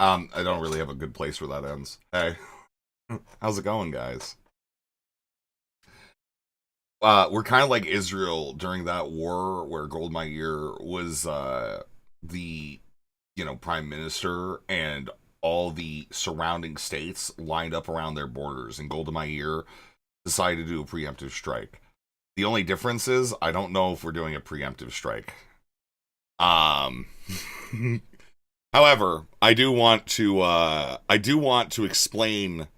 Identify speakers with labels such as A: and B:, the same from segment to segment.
A: I don't really have a good place where that ends. Hey, how's it going, guys? We're kind of like Israel during that war where Goldmeier was the, prime minister, and all the surrounding states lined up around their borders, and Goldmeier decided to do a preemptive strike. The only difference is I don't know if we're doing a preemptive strike. Um, However, I do want to explain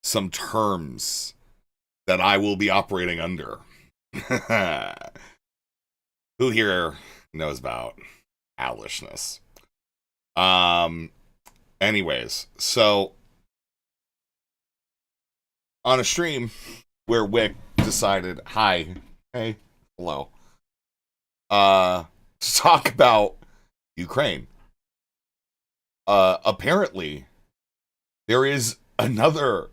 A: some terms that I will be operating under. Who here knows about owlishness? Um, Anyways, so on a stream where Wick decided, hi, hey, hello, to talk about Ukraine. Apparently, there is another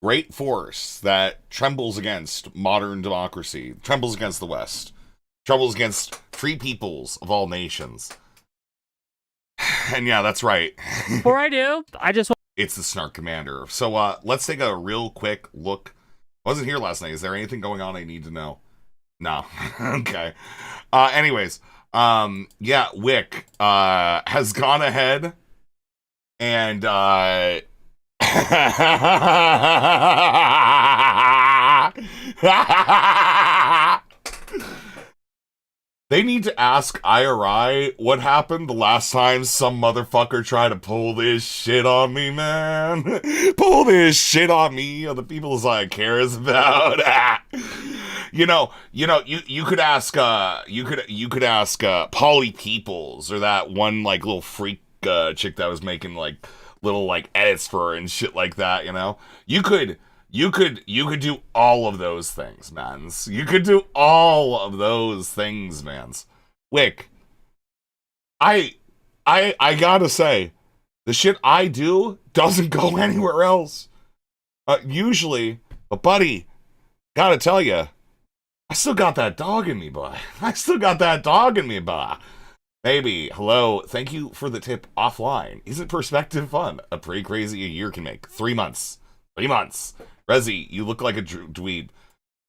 A: great force that trembles against modern democracy, trembles against the West, trembles against free peoples of all nations. And yeah, that's right.
B: Before I do, I just
A: It's the Snark Commander. So let's take a real quick look. I wasn't here last night. Is there anything going on I need to know? No. Okay. Anyways, yeah, Wick has gone ahead and they need to ask IRI what happened the last time some motherfucker tried to pull this shit on me, man. Pull this shit on me, or the peoples I cares about. You could ask Polly Peoples, or that one like little freak chick that was making like little like edits for her and shit like that. You could do all of those things, mans. You could do all of those things, mans. Wick, I gotta say, the shit I do doesn't go anywhere else. Usually, but buddy, gotta tell you, I still got that dog in me, boy. I still got that dog in me, boy. Baby, hello. Thank you for the tip offline. Isn't perspective fun? A pretty crazy a year can make. 3 months. 3 months. Rezi, you look like a dweeb.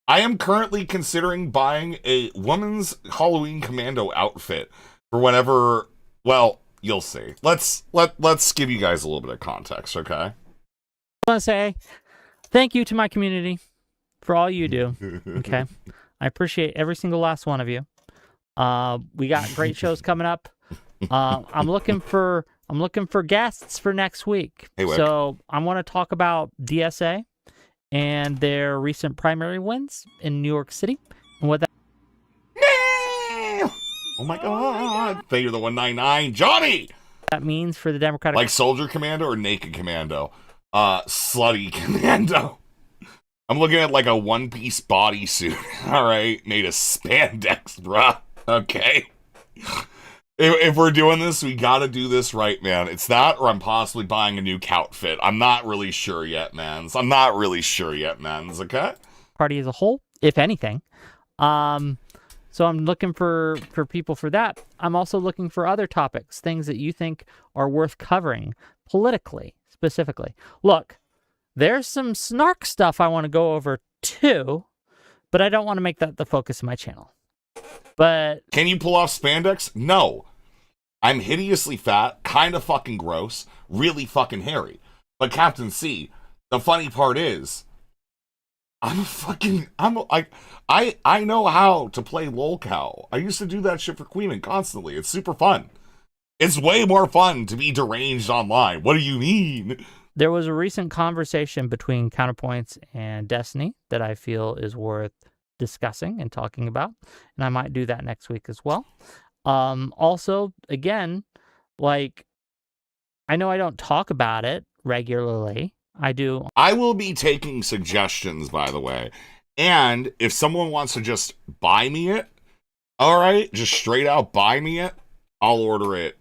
A: I am currently considering buying a woman's Halloween commando outfit for whenever. Well, you'll see. Let's give you guys a little bit of context, okay?
B: want to say thank you to my community for all you do. Okay, I appreciate every single last one of you. We got great shows coming up. I'm looking for guests for next week.
A: Hey, Wick.
B: So I want to talk about DSA and their recent primary wins in New York City and what that.
A: Oh my god! Thank you, the 199, Johnny.
B: That means for the Democratic.
A: Like Soldier Commando or Naked Commando? Slutty Commando. I'm looking at like a one-piece bodysuit. All right, made of spandex, bruh. Okay. If we're doing this, we gotta do this right, man. It's that, or I'm possibly buying a new outfit. I'm not really sure yet, mans. Okay?
B: Party as a whole, if anything. So I'm looking for people for that. I'm also looking for other topics, things that you think are worth covering politically, specifically. Look, there's some snark stuff I want to go over too, but I don't want to make that the focus of my channel. But
A: can you pull off spandex? No. I'm hideously fat, kind of fucking gross, really fucking hairy. But Captain C, the funny part is, I know how to play lolcow. I used to do that shit for Queenan constantly. It's super fun. It's way more fun to be deranged online. What do you mean?
B: There was a recent conversation between Counterpoints and Destiny that I feel is worth discussing and talking about, and I might do that next week as well. Also, again, like, I know I don't talk about it regularly. I do.
A: I will be taking suggestions, by the way. And if someone wants to just buy me it, all right, just straight out buy me it, I'll order it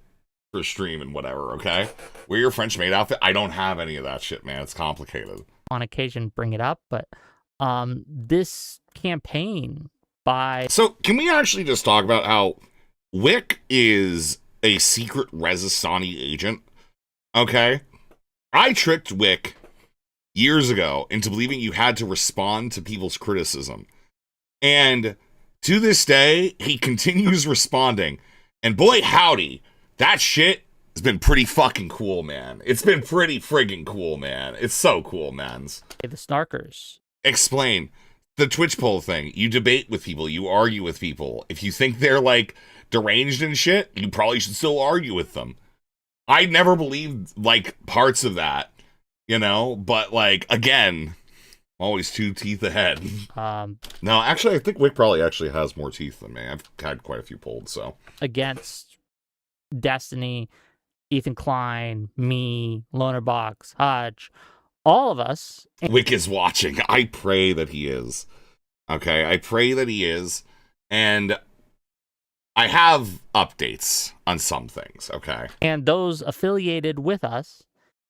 A: for stream and whatever, okay? Wear your French maid outfit. I don't have any of that shit, man. It's complicated.
B: On occasion, bring it up, but this campaign by...
A: So, can we actually just talk about how Wick is a secret Resistani agent? Okay? I tricked Wick years ago into believing you had to respond to people's criticism. And to this day, he continues responding. And boy, howdy, that shit has been pretty fucking cool, man. It's been pretty friggin' cool, man. It's so cool, mans.
B: Hey, the snarkers.
A: Explain the Twitch poll thing. You debate with people, you argue with people. If you think they're like deranged and shit, you probably should still argue with them. I never believed like parts of that, you know, but like again, always 2 teeth ahead. No, actually, I think Wick probably actually has more teeth than me. I've had quite a few pulled, so.
B: Against Destiny, Ethan Klein, me, Lonerbox, Hodge, all of us.
A: Wick is watching. I pray that he is. Okay, I pray that he is. And I have updates on some things, okay?
B: And those affiliated with us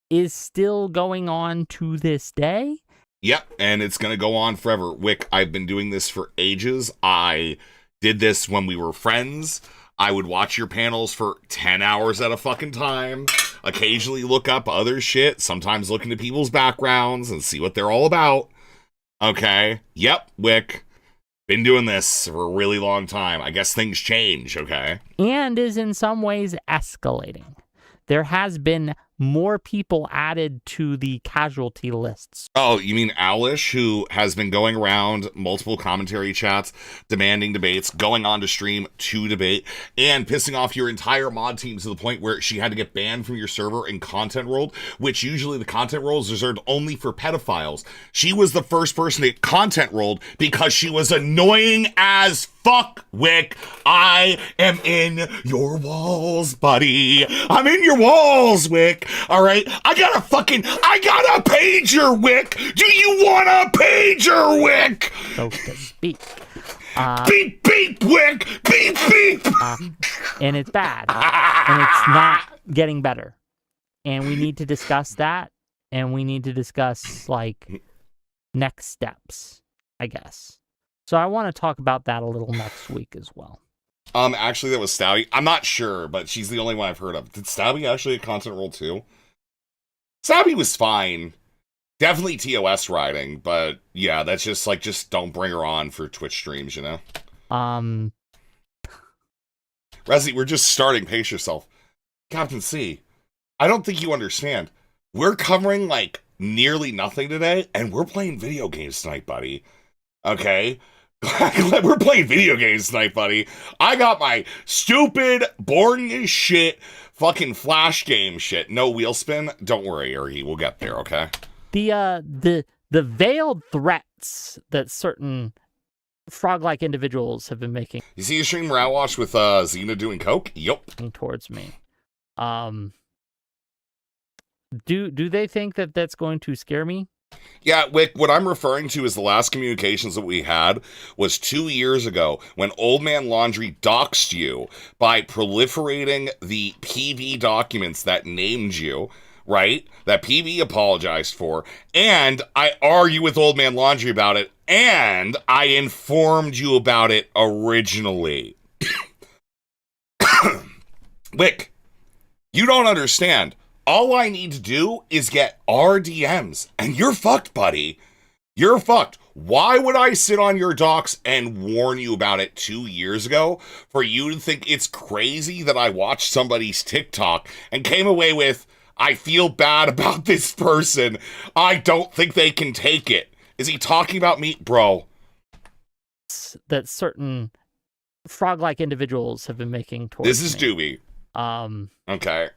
B: is still going on to this day.
A: Yep, and it's going to go on forever. Wick, I've been doing this for ages. I did this when we were friends. I would watch your panels for 10 hours at a fucking time. Occasionally look up other shit. Sometimes look into people's backgrounds and see what they're all about. Okay? Yep, Wick. Been doing this for a really long time. I guess things change, okay?
B: And is in some ways escalating. There has been more people added to the casualty lists.
A: Oh, you mean Alish, who has been going around multiple commentary chats, demanding debates, going on to stream to debate, and pissing off your entire mod team to the point where she had to get banned from your server in content rolled, which usually the content roll is reserved only for pedophiles. She was the first person to get content rolled because she was annoying as fuck, Wick. I am in your walls, buddy. I'm in your walls, Wick. All right? I got a pager, Wick. Do you want a pager, Wick?
B: So to speak.
A: Beep, beep, Wick. Beep, beep.
B: And it's bad. And it's not getting better. And we need to discuss that. And we need to discuss, like, next steps, I guess. So I want to talk about that a little next week as well.
A: Actually, that was Stabby. I'm not sure, but she's the only one I've heard of. Did Stabby actually get content roll too? Stabby was fine. Definitely TOS riding, but yeah, that's just like, just don't bring her on for Twitch streams, you know? Resi, we're just starting. Pace yourself. Captain C, I don't think you understand. We're covering like nearly nothing today, and we're playing video games tonight, buddy. Okay? We're playing video games tonight, buddy. I got my stupid, boring as shit, fucking flash game shit. No wheel spin. Don't worry, Ari. We'll get there, okay?
B: The veiled threats that certain frog-like individuals have been making.
A: You see a stream Rat Watch with Xena doing coke? Yup.
B: Towards me. Do they think that that's going to scare me?
A: Yeah, Wick, what I'm referring to is the last communications that we had was 2 years ago when Old Man Laundry doxed you by proliferating the PV documents that named you, right? That PV apologized for, and I argue with Old Man Laundry about it, and I informed you about it originally. Wick, you don't understand. All I need to do is get RDMs, and you're fucked, buddy. You're fucked. Why would I sit on your docs and warn you about it 2 years ago for you to think it's crazy that I watched somebody's TikTok and came away with, I feel bad about this person. I don't think they can take it. Is he talking about me? Bro.
B: That certain frog-like individuals have been making towards
A: This is
B: me.
A: Doobie. Okay.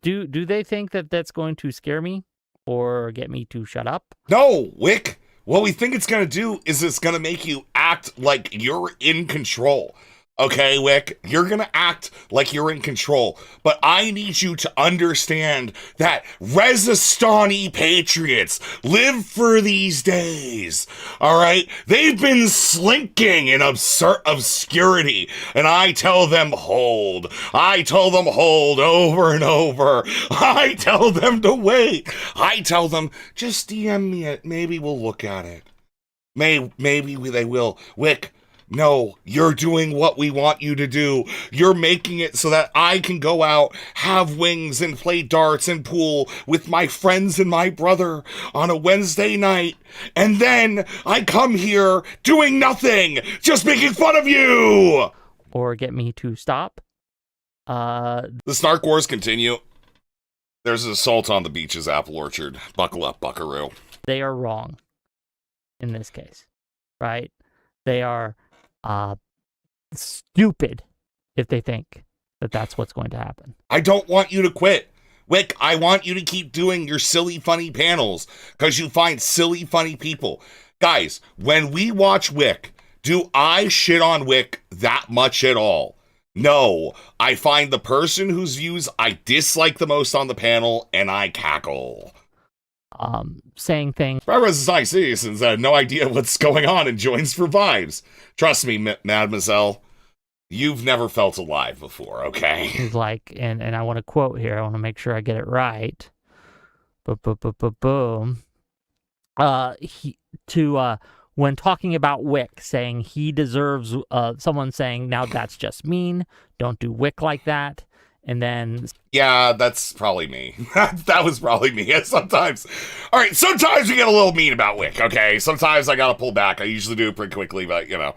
B: Do they think that that's going to scare me or get me to shut up?
A: No, Wick. What we think it's going to do is it's going to make you act like you're in control. Okay, Wick? You're going to act like you're in control. But I need you to understand that Rezistani patriots live for these days. All right? They've been slinking in obscurity. And I tell them hold. I tell them hold over and over. I tell them to wait. I tell them, just DM me it. Maybe we'll look at it. Maybe they will. Wick, No, you're doing what we want you to do. You're making it so that I can go out, have wings, and play darts and pool with my friends and my brother on a Wednesday night. And then I come here doing nothing, just making fun of you.
B: Or get me to stop.
A: The Snark Wars continue. There's an assault on the beaches, Apple Orchard. Buckle up, buckaroo.
B: They are wrong in this case, right? They are stupid if they think that that's what's going to happen.
A: I don't want you to quit. Wick, I want you to keep doing your silly, funny panels because you find silly, funny people. Guys, when we watch Wick, do I shit on Wick that much at all? No, I find the person whose views I dislike the most on the panel and I cackle.
B: Saying things.
A: Barbara Society citizens had no idea what's going on and joins for vibes. Trust me, mademoiselle, you've never felt alive before, okay?
B: He's like, and I want to quote here. I want to make sure I get it right. Boom. When talking about Wick, saying he deserves, someone saying, now that's just mean. Don't do Wick like that. And then...
A: Yeah, that's probably me. That was probably me. Sometimes. All right, sometimes we get a little mean about Wick, okay? Sometimes I gotta pull back. I usually do it pretty quickly, but, you know.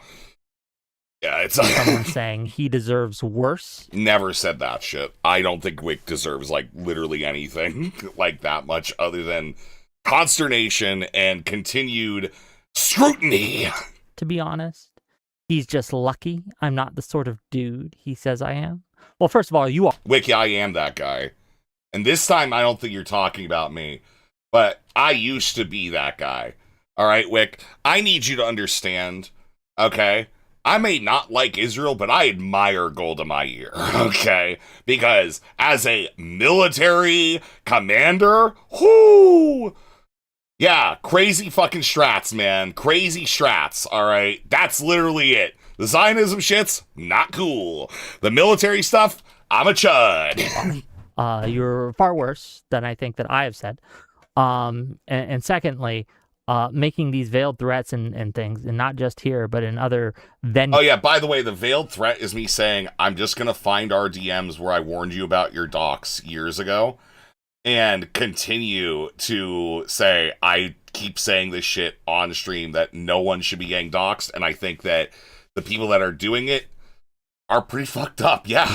A: Yeah, it's...
B: Someone saying he deserves worse.
A: Never said that shit. I don't think Wick deserves, like, literally anything like that much other than consternation and continued scrutiny.
B: To be honest, he's just lucky I'm not the sort of dude he says I am. Well, first of all, you are.
A: Wick, I am that guy. And this time, I don't think you're talking about me. But I used to be that guy. All right, Wick? I need you to understand, okay? I may not like Israel, but I admire Golda Meir, okay? Because as a military commander, whoo! Yeah, crazy fucking strats, man. Crazy strats, all right? That's literally it. The Zionism shit's not cool. The military stuff, I'm a chud.
B: You're far worse than I think that I have said. And secondly, making these veiled threats and things, and not just here, but in other venues.
A: Oh, yeah, by the way, the veiled threat is me saying, I'm just going to find our DMs where I warned you about your docs years ago, and continue to say, I keep saying this shit on stream, that no one should be getting doxxed, and I think that the people that are doing it are pretty fucked up, yeah.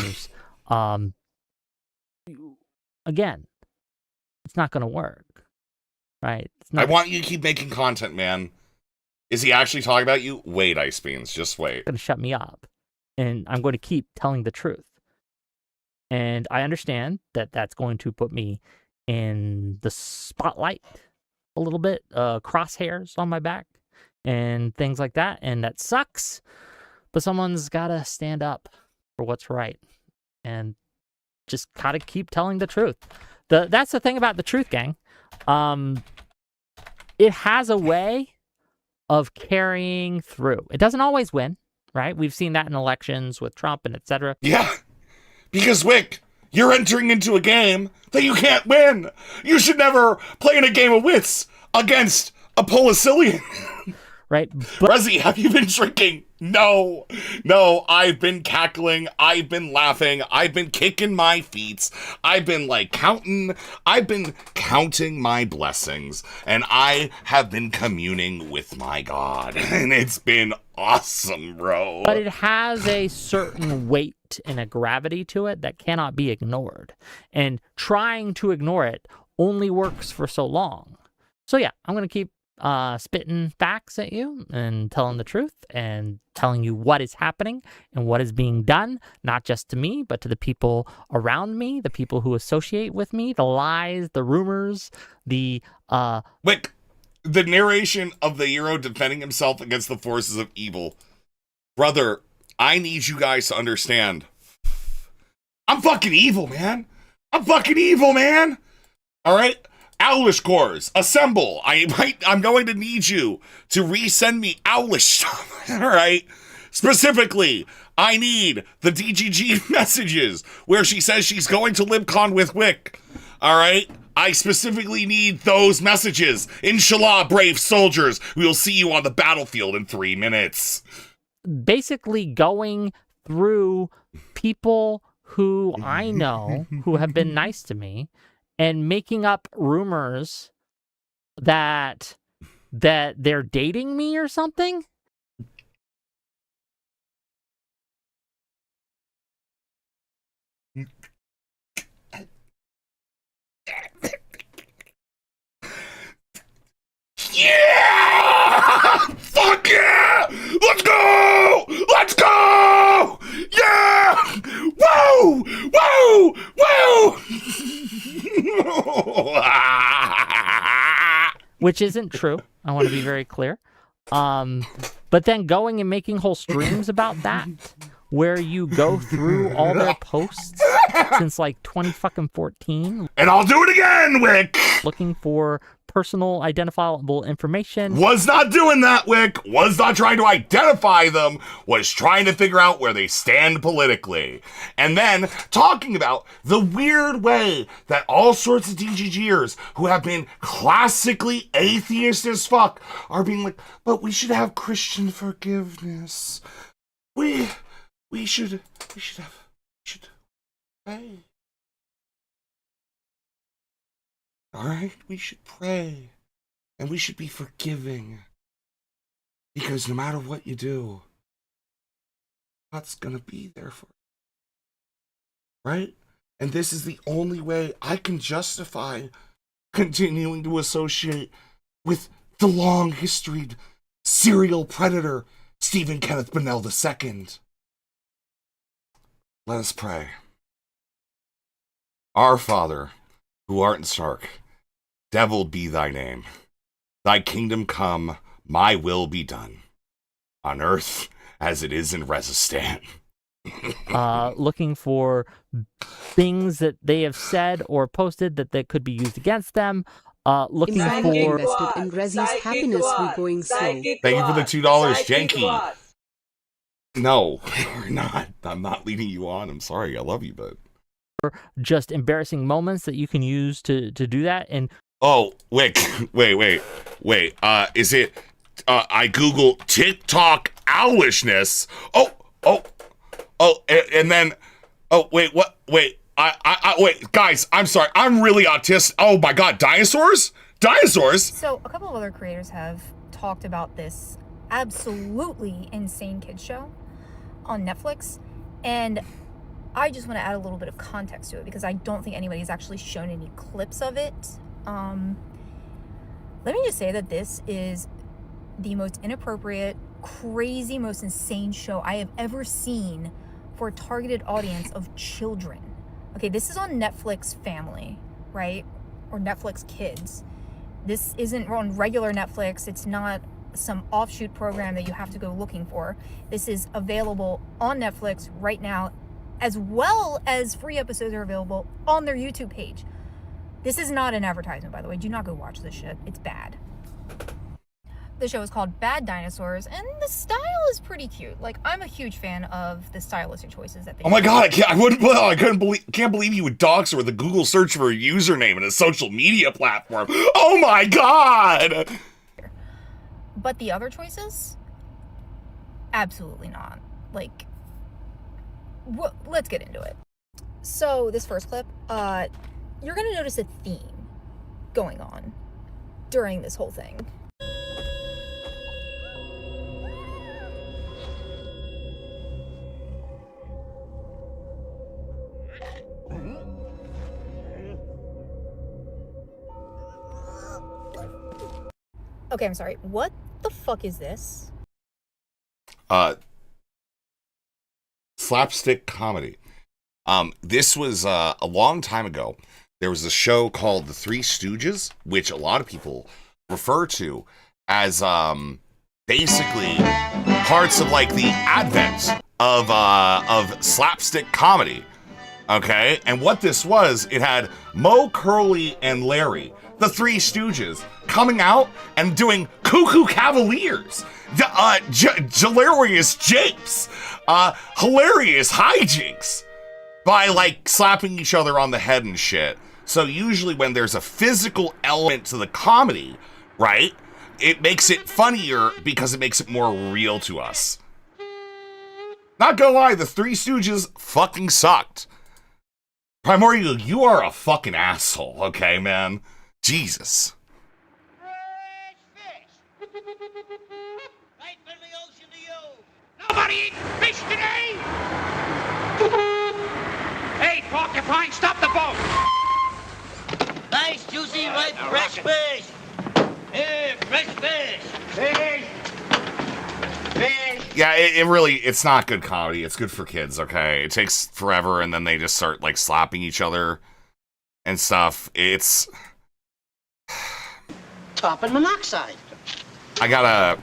B: Again, it's not going to work, right?
A: I want you to keep making content, man. Is he actually talking about you? Wait, Ice Beans, just wait.
B: Going to shut me up, and I'm going to keep telling the truth. And I understand that that's going to put me in the spotlight a little bit, crosshairs on my back and things like that, and that sucks. But someone's got to stand up for what's right and just got to keep telling the truth. That's the thing about the truth, gang. It has a way of carrying through. It doesn't always win, right? We've seen that in elections with Trump and etc.
A: Yeah, because Wick, you're entering into a game that you can't win. You should never play in a game of wits against a Policilian.
B: Right?
A: Rezi, have you been drinking? No, I've been cackling, I've been laughing, I've been kicking my feet, I've been counting my blessings, and I have been communing with my God, and it's been awesome, bro.
B: But it has a certain weight and a gravity to it that cannot be ignored, and trying to ignore it only works for so long. So yeah, I'm going to keep spitting facts at you and telling the truth and telling you what is happening and what is being done, not just to me, but to the people around me, the people who associate with me, the lies, the rumors, the
A: Wick, the narration of the hero defending himself against the forces of evil. Brother, I need you guys to understand. I'm fucking evil, man. All right? Owlish cores, assemble. I'm going to need you to resend me Owlish stuff. All right? Specifically, I need the DGG messages where she says she's going to LibCon with Wick. All right? I specifically need those messages. Inshallah, brave soldiers. We will see you on the battlefield in 3 minutes.
B: basically going through people who I know who have been nice to me and making up rumors that they're dating me or something.
A: Yeah! Fuck yeah! Let's go! Let's go! Yeah! Woo! Woo! Woo!
B: Which isn't true. I want to be very clear. But then going and making whole streams about that, where you go through all their posts since like 2014,
A: and I'll do it again, Wick!
B: looking for personal identifiable information.
A: Was not doing that, Wick. Was not trying to identify them. Was trying to figure out where they stand politically. And then talking about the weird way that all sorts of DGGers who have been classically atheist as fuck are being like, but we should have Christian forgiveness. We should pray. All right, we should pray, and we should be forgiving, because no matter what you do, God's gonna be there for you, right? And this is the only way I can justify continuing to associate with the long-historied serial predator Stephen Kenneth Bonnell II. Let us pray. Our Father, who art in Sark, devilled be thy name. Thy kingdom come, my will be done, on earth as it is in Resistan.
B: Looking for things that they have said or posted that could be used against them. Looking for...
C: invested in Resi's happiness, we're going slow.
A: Thank you for the $2, Janky. No, we're not. I'm not leading you on. I'm sorry. I love you, but...
B: just embarrassing moments that you can use to do that. And
A: oh, wait. Is it? I Google TikTok owlishness. And then, what? Wait, wait, guys. I'm sorry. I'm really autistic. Oh my God, dinosaurs.
D: So a couple of other creators have talked about this absolutely insane kids show on Netflix, and I just want to add a little bit of context to it because I don't think anybody's actually shown any clips of it. Let me just say that this is the most inappropriate, crazy, most insane show I have ever seen for a targeted audience of children. Okay, this is on Netflix Family, right? Or Netflix Kids. This isn't on regular Netflix. It's not some offshoot program that you have to go looking for. This is available on Netflix right now, as well as free episodes are available on their YouTube page. This is not an advertisement, by the way. Do not go watch this shit. It's bad. The show is called Bad Dinosaurs, and the style is pretty cute. Like, I'm a huge fan of the stylistic choices that they
A: Oh my God, can't believe you would dox her with a Google search for a username in a social media platform. Oh my God!
D: But the other choices? Absolutely not. Like, let's get into it. So, this first clip, you're gonna notice a theme going on during this whole thing. Okay, I'm sorry. What the fuck is this?
A: Slapstick comedy. This was a long time ago. There was a show called The Three Stooges, which a lot of people refer to as basically parts of like the advent of slapstick comedy. Okay, and what this was, it had Moe, Curly, and Larry, the Three Stooges, coming out and doing Cuckoo Cavaliers, hilarious japes, hilarious hijinks by like slapping each other on the head and shit. So usually when there's a physical element to the comedy, right, it makes it funnier because it makes it more real to us. Not gonna lie, the Three Stooges fucking sucked. Primordial, you are a fucking asshole, okay, man? Jesus.
E: Right from the ocean to you. Nobody eating fish today? Hey, porcupine, stop the boat! Nice, juicy, ripe, fresh fish. Here, fresh fish. Fish. Fish.
A: Yeah, it's not good comedy. It's good for kids, okay? It takes forever, and then they just start, like, slapping each other and stuff. It's...
E: Carbon monoxide.
A: I gotta...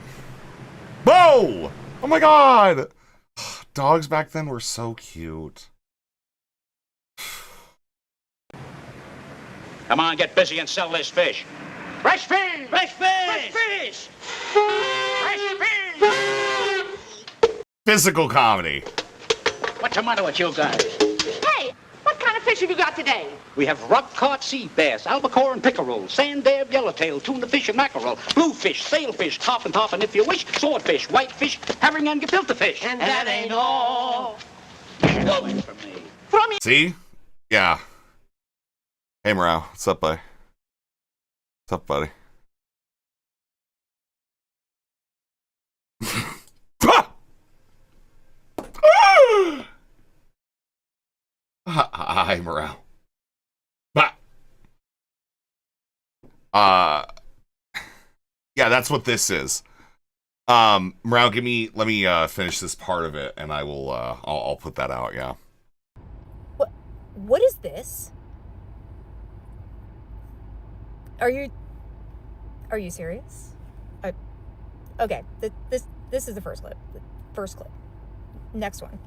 A: Whoa! Oh my god! Dogs back then were so cute.
E: Come on, get busy and sell this fish. Fresh fish! Fresh fish! Fresh fish! Fresh fish!
A: Physical comedy.
E: What's the matter with you guys?
F: Hey, what kind of fish have you got today?
E: We have rock-caught sea bass, albacore and pickerel, sand dab, yellowtail, tuna fish and mackerel, bluefish, sailfish, top and if you wish, swordfish, whitefish, herring and gefilte fish. And that ain't all. Going for me.
F: From you.
A: See? Yeah. Hey, Morale. What's up, buddy? What's up, buddy? Hi, Morale. Yeah, that's what this is. Morale, let me finish this part of it, and I will, I'll put that out, yeah.
D: What is this? Are you serious? Okay, this is the first clip. First clip. Next one.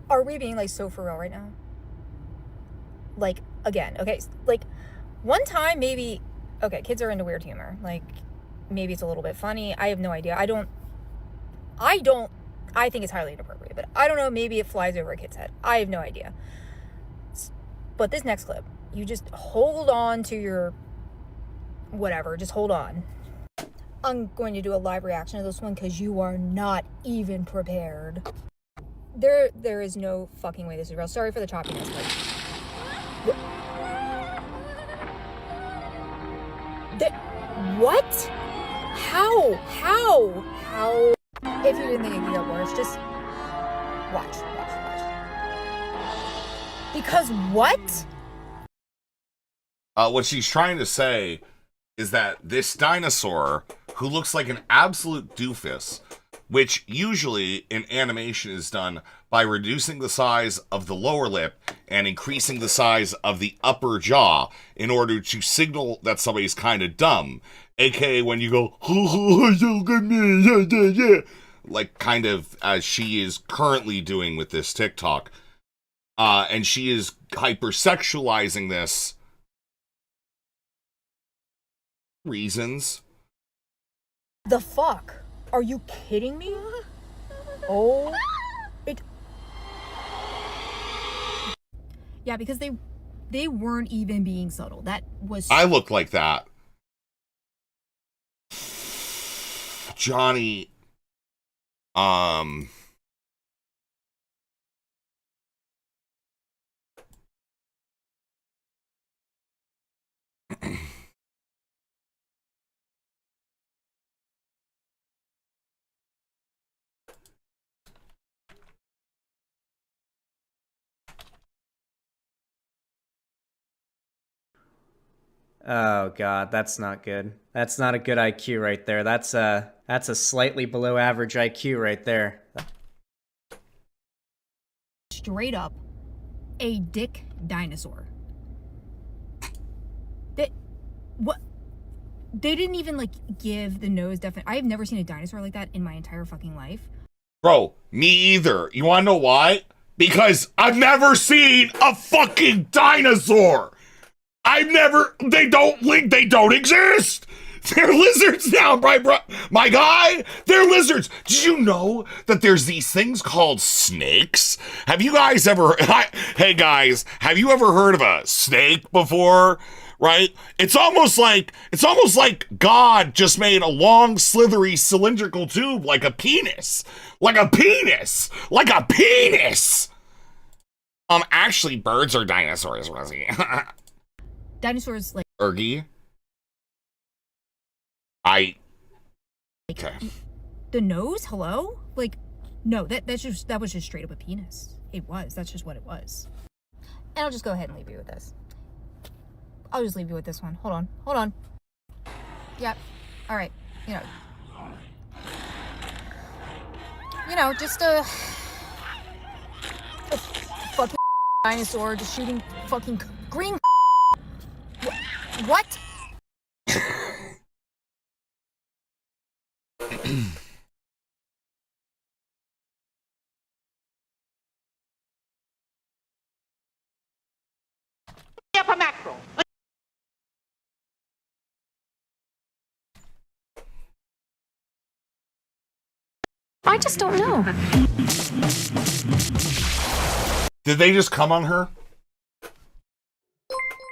D: Are we being like so for real right now? Like, again, okay, like one time maybe, okay, kids are into weird humor. Like, maybe it's a little bit funny. I have no idea. I think it's highly inappropriate, but I don't know, maybe it flies over a kid's head. I have no idea. But this next clip, you just hold on to your whatever, just hold on. I'm going to do a live reaction to this one because you are not even prepared. There is no fucking way this is real. Sorry for the choppiness, but... What? How? If you didn't think it could get worse, just watch. Because what?
A: What she's trying to say is that this dinosaur, who looks like an absolute doofus, which usually in animation is done by reducing the size of the lower lip and increasing the size of the upper jaw in order to signal that somebody's kind of dumb. AKA when you go, look at me, yeah. Like kind of as she is currently doing with this TikTok. And she is hypersexualizing this reasons.
D: The fuck? Are you kidding me? Oh, yeah, because they weren't even being subtle. That was...
A: I look like that. Johnny,
G: Oh god, that's not good. That's not a good IQ right there. That's a slightly below average IQ right there.
D: Straight up a dick dinosaur. What? They didn't even like give the nose definite. I have never seen a dinosaur like that in my entire fucking life.
A: bro, me either. You wanna know why? Because I've never seen a fucking dinosaur. They don't exist. They're lizards now, right, bro? My guy, they're lizards. Did you know that there's these things called snakes? Have you guys ever, hey guys, have you ever heard of a snake before? right? It's almost like God just made a long, slithery, cylindrical tube like a penis. Actually, birds are dinosaurs, Rosie.
D: Dinosaurs, like
A: Ergie. Okay.
D: the nose. Hello, like no, that was just straight up a penis. It was. That's just what it was. And I'll just go ahead and leave you with this. I'll just leave you with this one. Hold on. Yep. All right. Just a fucking dinosaur just shooting fucking green. What?
F: Up a mackerel.
D: I just don't know.
A: Did they just come on her?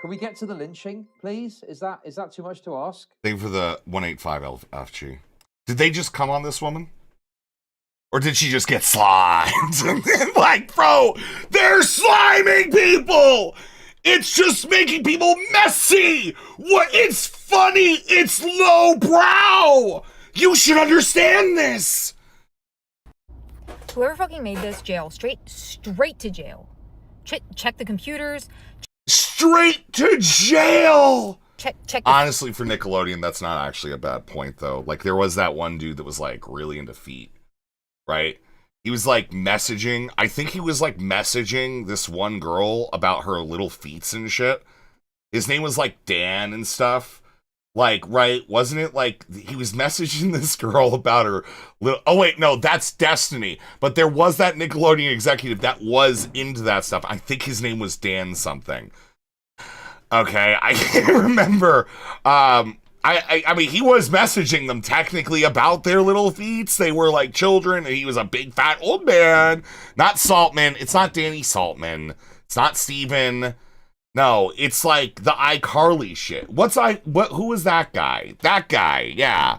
H: Can we get to the lynching, please? Is that too much to ask?
A: Thank you for the 185 FG. Did they just come on this woman? Or did she just get slimed? Like, bro, they're sliming people! It's just making people messy! What? It's funny! It's lowbrow! You should understand this!
D: Whoever fucking made this, jail. Straight to jail. Check the computers.
A: Straight to jail!
D: Check.
A: Honestly, for Nickelodeon, that's not actually a bad point, though. Like, there was that one dude that was, like, really into feet, right? He was, like, messaging. I think he was, like, messaging this one girl about her little feet and shit. His name was, like, Dan and stuff. Like, right? Wasn't it, like, he was messaging this girl about her little... Oh, wait, no, that's Destiny. But there was that Nickelodeon executive that was into that stuff. I think his name was Dan something. Okay, I can't remember. I mean, he was messaging them technically about their little feet. They were like children, and he was a big fat old man. Not Saltman. It's not Danny Saltman. It's not Steven. No, it's like the iCarly shit. Who was that guy? That guy, yeah.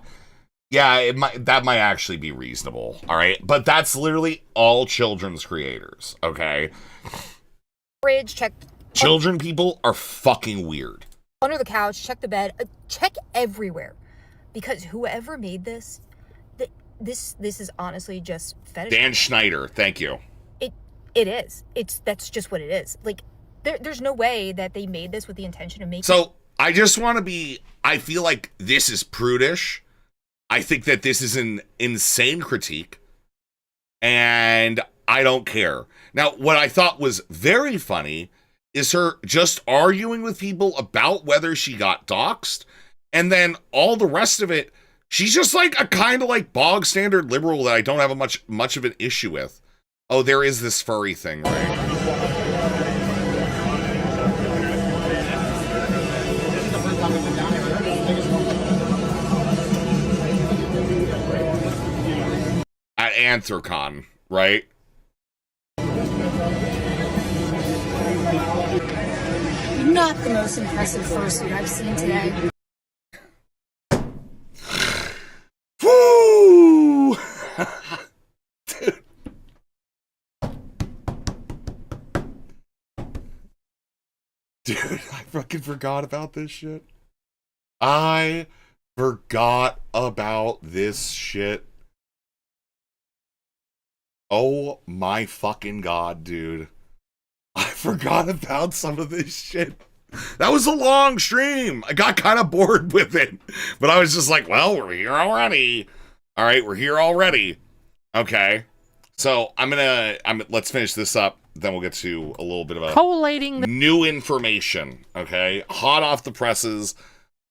A: Yeah, that might actually be reasonable, all right? But that's literally all children's creators, okay?
D: Fridge, check.
A: Children people are fucking weird.
D: Under the couch, check the bed, check everywhere. Because whoever made this, this is honestly just fetish.
A: Dan Schneider, thank you.
D: It is. That's just what it is. Like, there's no way that they made this with the intention of making...
A: So, I just want to be... I feel like this is prudish. I think that this is an insane critique. And I don't care. Now, what I thought was very funny is her just arguing with people about whether she got doxxed. And then all the rest of it, she's just like a kind of like bog standard liberal that I don't have much of an issue with. Oh, there is this furry thing, right? At Anthrocon, right?
D: Not the most impressive fursuit I've seen today.
A: Woo! Dude, I fucking forgot about this shit. I forgot about this shit. Oh my fucking god, dude. I forgot about some of this shit. That was a long stream. I got kind of bored with it. But I was just like, well, we're here already. All right, we're here already. Okay. So let's finish this up. Then we'll get to a little bit of a
B: Collating the
A: new information. Okay. Hot off the presses.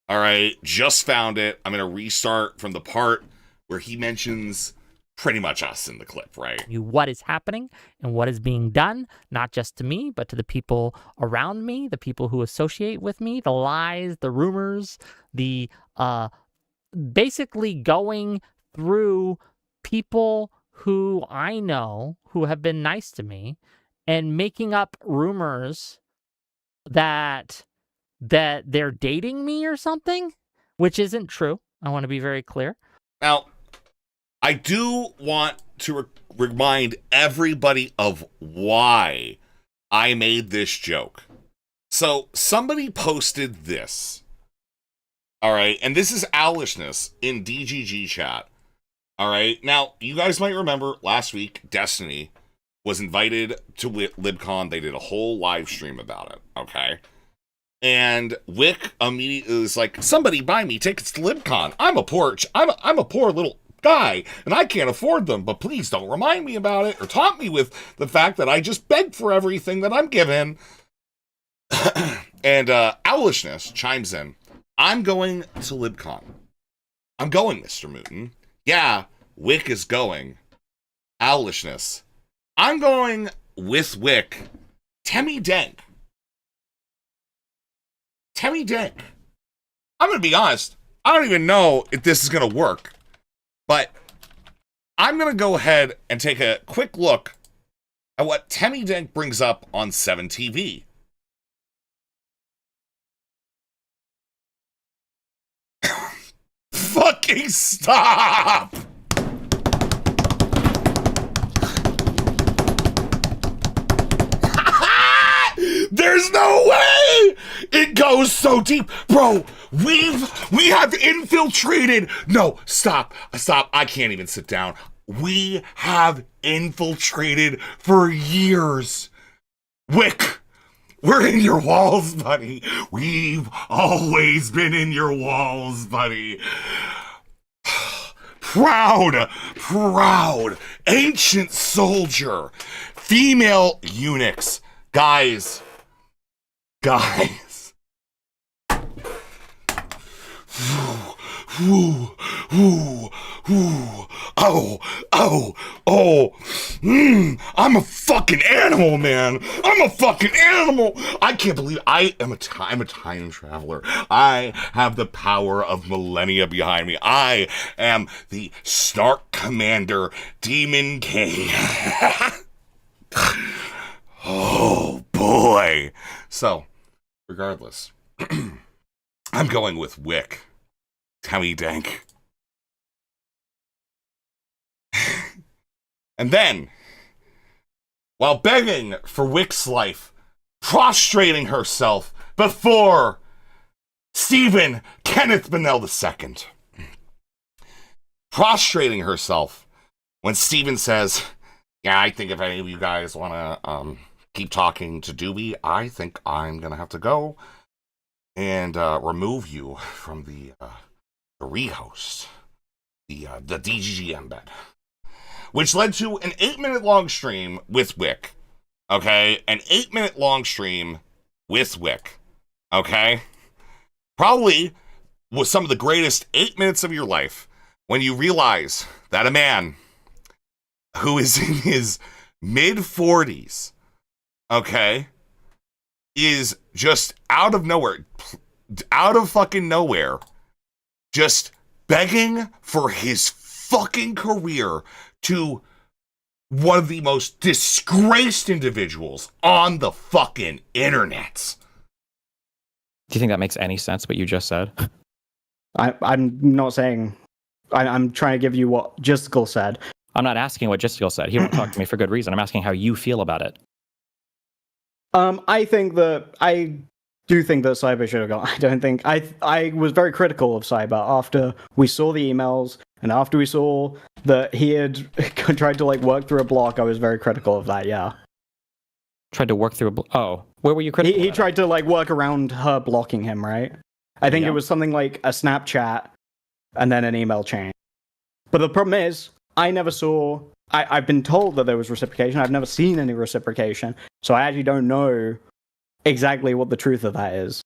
A: All right. Just found it. I'm going to restart from the part where he mentions pretty much us in the clip, right?
B: what is happening and what is being done, not just to me, but to the people around me, the people who associate with me, the lies, the rumors, the basically going through people who I know who have been nice to me and making up rumors that that they're dating me or something, which isn't true. I want to be very clear.
A: Now, I do want to remind everybody of why I made this joke. So, somebody posted this. All right, and this is Owlishness in DGG chat. All right, now, you guys might remember last week, Destiny was invited to LibCon. They did a whole live stream about it, okay? And Wick immediately was like, somebody buy me tickets to LibCon. I'm a poor little guy, and I can't afford them, but please don't remind me about it or taunt me with the fact that I just begged for everything that I'm given. And Owlishness chimes in, I'm going to LibCon. I'm going, Mr. Mooten. Yeah, Wick is going. Owlishness. I'm going with Wick. Temmie Dank. Temmie Dank. I'm going to be honest. I don't even know if this is going to work. But I'm going to go ahead and take a quick look at what Temmie Dank brings up on 7TV. Fucking stop! There's no way it goes so deep. Bro, we have infiltrated. No, stop. I can't even sit down. We have infiltrated for years. Wick, we're in your walls, buddy. We've always been in your walls, buddy. Proud, ancient soldier, female eunuchs. Guys. I'm a fucking animal, man. I'm a fucking animal. I can't believe I'm a time traveler. I have the power of millennia behind me. I am the Snark Commander Demon King. Oh boy. So, regardless, I'm going with Wick. Temmie Dank. And then, while begging for Wick's life, prostrating herself before Stephen Kenneth Bonnell II. Prostrating herself when Stephen says, yeah, I think if any of you guys want to keep talking to Doobie, I think I'm going to have to go and remove you from the rehost, the DGG embed. Which led to an 8-minute long stream with Wick. Okay? An 8-minute long stream with Wick. Okay? Probably was some of the greatest 8 minutes of your life when you realize that a man who is in his mid-40s, okay, is just out of fucking nowhere, just begging for his fucking career to one of the most disgraced individuals on the fucking internet.
I: Do you think that makes any sense, what you just said?
J: I'm not saying... I'm trying to give you what Justical said.
I: I'm not asking what Justical said. He won't talk to me for good reason. I'm asking how you feel about it.
J: I do think that Cyber should have gone. I don't think... I was very critical of Cyber after we saw the emails and after we saw that he had tried to work through a block. I was very critical of that, yeah.
I: Tried to work through a block? Oh, where were you critical?
J: He tried to work around her blocking him, right? I think it was something like a Snapchat and then an email chain. But the problem is, I never saw... I've been told that there was reciprocation. I've never seen any reciprocation. So I actually don't know exactly what the truth of that is.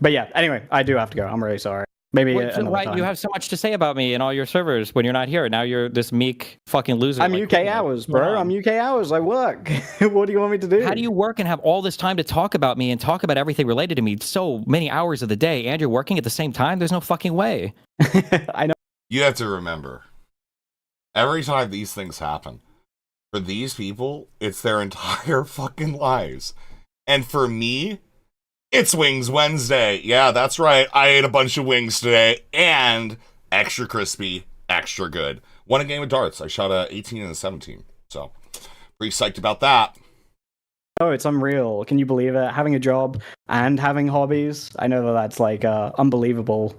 J: But yeah, anyway, I do have to go. I'm really sorry. Maybe another time.
I: You have so much to say about me and all your servers when you're not here. Now you're this meek fucking loser.
J: I'm UK hours, bro. I'm UK hours. I work. What do you want me to do?
I: How do you work and have all this time to talk about me and talk about everything related to me so many hours of the day and you're working at the same time? There's no fucking way.
J: I know.
A: You have to remember, every time these things happen, for these people, it's their entire fucking lives. And for me, It's Wings Wednesday. Yeah, that's right. I ate a bunch of wings today, and extra crispy, extra good. Won a game of darts. I shot a 18 and a 17, so pretty psyched about that.
J: Oh, it's unreal. Can you believe it? Having a job and having hobbies. I know that that's like unbelievable.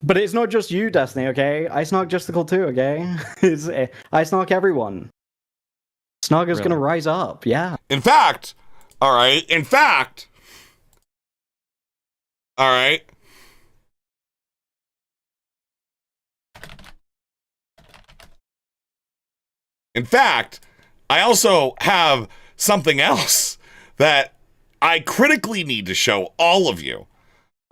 J: But it's not just you, Destiny, okay? I snark Justical too, okay? I snark everyone. Snark is gonna rise up, yeah.
A: In fact, all right. In fact, I also have something else that I critically need to show all of you,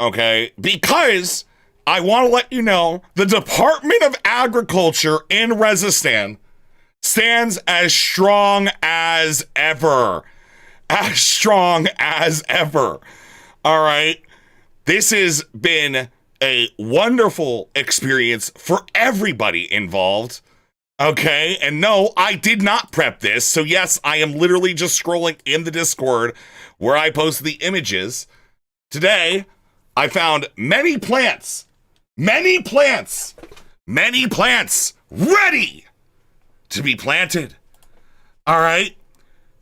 A: okay? Because I want to let you know the Department of Agriculture in Rezistan stands as strong as ever. As strong as ever. All right? This has been a wonderful experience for everybody involved. Okay, and no, I did not prep this. So yes, I am literally just scrolling in the Discord where I post the images. Today, I found many plants ready to be planted. All right,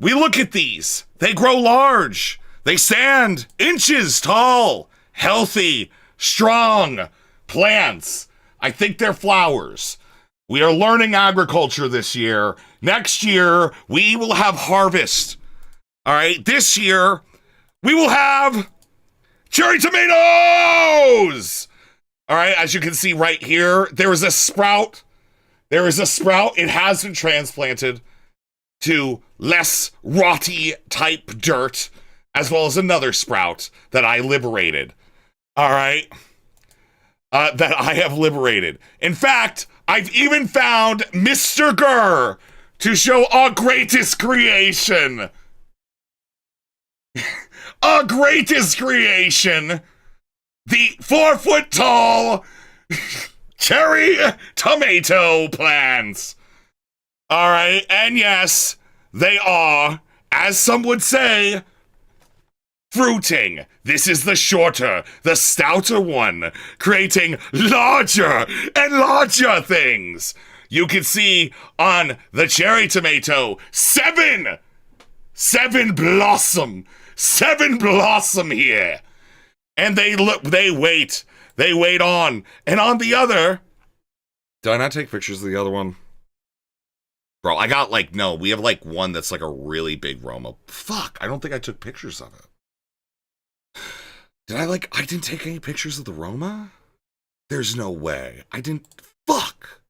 A: we look at these. They grow large. They stand inches tall, healthy, strong plants. I think they're flowers. We are learning agriculture this year. Next year, we will have harvest. All right, this year, we will have cherry tomatoes. All right, as you can see right here, there is a sprout. It has been transplanted to less rotty type dirt, as well as another sprout that I liberated. All right, that I have liberated. In fact, I've even found Mr. Gurr to show our greatest creation. Our greatest creation. The 4-foot tall cherry tomato plants. All right. And yes, they are, as some would say, fruiting. This is the shorter, the stouter one, creating larger and larger things. You can see on the cherry tomato, seven blossom here. And they wait on. And on the other, did I not take pictures of the other one? Bro, I got we have one that's like a really big Roma. Fuck, I don't think I took pictures of it. Did I didn't take any pictures of the Roma? There's no way. I didn't. Fuck.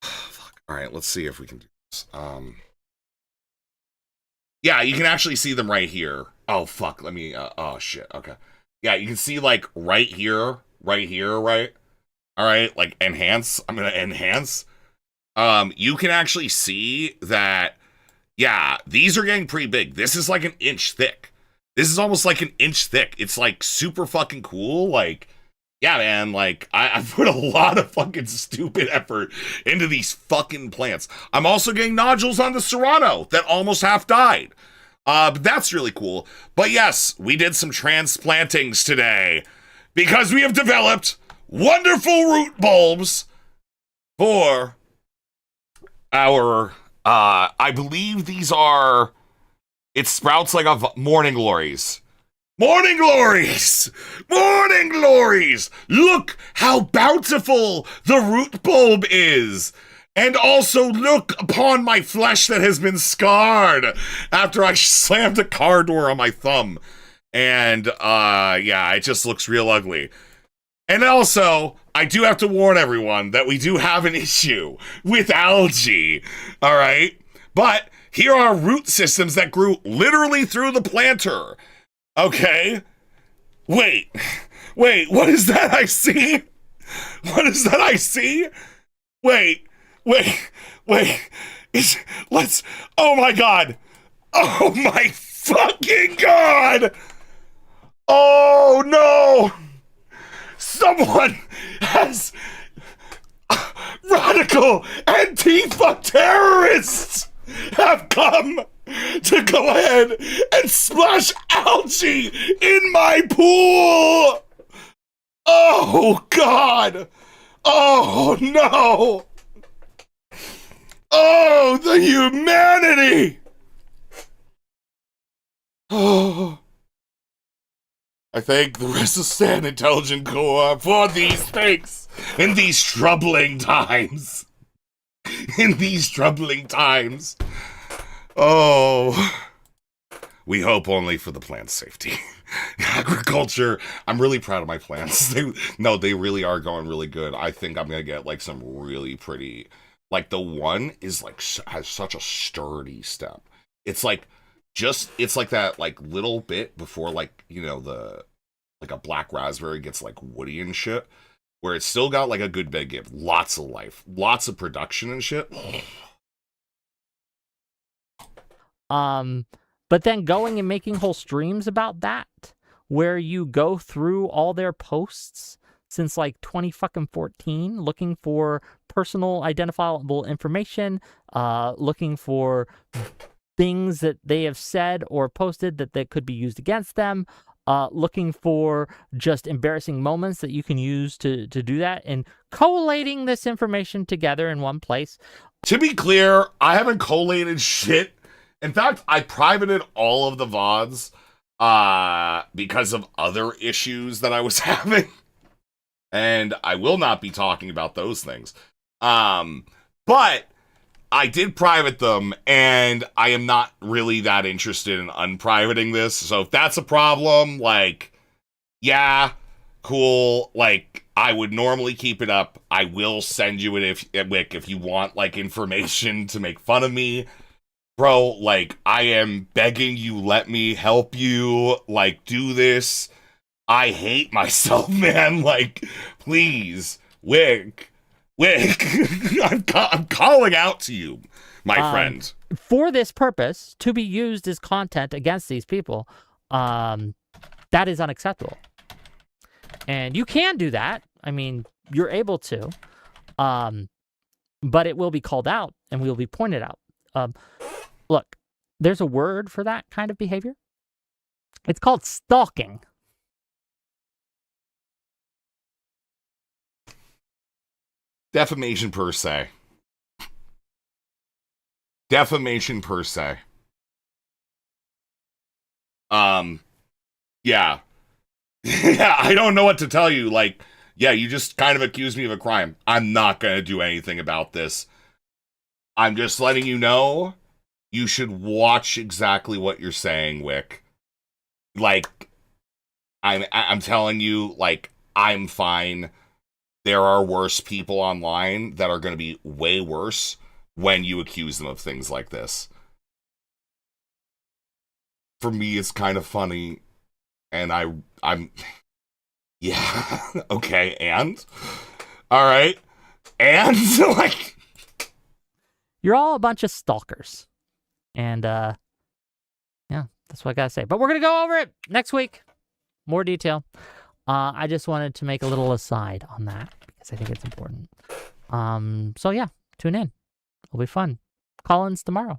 A: Fuck. All right, let's see if we can do this. Yeah, you can actually see them right here. Oh, fuck. Let me, oh, shit. Okay. Yeah, you can see, right here, right? All right, enhance. I'm gonna enhance. You can actually see that, yeah, these are getting pretty big. This is an inch thick. This is almost an inch thick. It's super fucking cool. Yeah, man, I put a lot of fucking stupid effort into these fucking plants. I'm also getting nodules on the Serrano that almost half died. But that's really cool. But yes, we did some transplantings today because we have developed wonderful root bulbs for our, I believe these are, it sprouts like a morning glories. Morning glories! Morning glories! Look how bountiful the root bulb is! And also look upon my flesh that has been scarred after I slammed a car door on my thumb. And, yeah, it just looks real ugly. And also, I do have to warn everyone that we do have an issue with algae, alright? But here are root systems that grew literally through the planter. Okay. Wait, what is that I see? What is that I see? Wait. Oh my God. Oh my fucking God. Oh no. Someone has radical Antifa terrorists have come to go ahead and splash algae in my pool. Oh, God. Oh, no. Oh, the humanity. Oh. I thank the Resistant Intelligent Co-op for these things in these troubling times. In these troubling times. Oh. We hope only for the plant's safety. Agriculture, I'm really proud of my plants. They really are going really good. I think I'm going to get like some really pretty, like the one is like, has such a sturdy stem. It's like that like little bit before like, you know, like a black raspberry gets like woody and shit, where it's still got like a good big give, lots of life, lots of production and shit.
B: But then going and making whole streams about that, where you go through all their posts since like 2014, looking for personal identifiable information, looking for things that they have said or posted that could be used against them, looking for just embarrassing moments that you can use to do that, and collating this information together in one place.
A: To be clear, I haven't collated shit. In fact, I privated all of the VODs because of other issues that I was having. And I will not be talking about those things. But I did private them, and I am not really that interested in unprivating this. So if that's a problem, like, yeah, cool. Like, I would normally keep it up. I will send you it if you want, like, information to make fun of me. Bro, like, I am begging you, let me help you, like, do this. I hate myself, man. Like, please, Wick, I'm calling out to you, my friend.
B: For this purpose, to be used as content against these people, that is unacceptable. And you can do that. I mean, you're able to. But it will be called out, and we will be pointed out. Look, there's a word for that kind of behavior. It's called stalking.
A: Defamation per se. Defamation per se. Yeah. Yeah, I don't know what to tell you. Like, yeah, you just kind of accused me of a crime. I'm not going to do anything about this. I'm just letting you know you should watch exactly what you're saying, Wick. Like, I'm telling you, like, I'm fine. There are worse people online that are going to be way worse when you accuse them of things like this. For me, it's kind of funny, and I'm yeah, okay, and? All right, and? Like,
B: you're all a bunch of stalkers. And, yeah, that's what I gotta say. But we're gonna go over it next week. More detail. I just wanted to make a little aside on that because I think it's important. So yeah, tune in. It'll be fun. Call-ins tomorrow.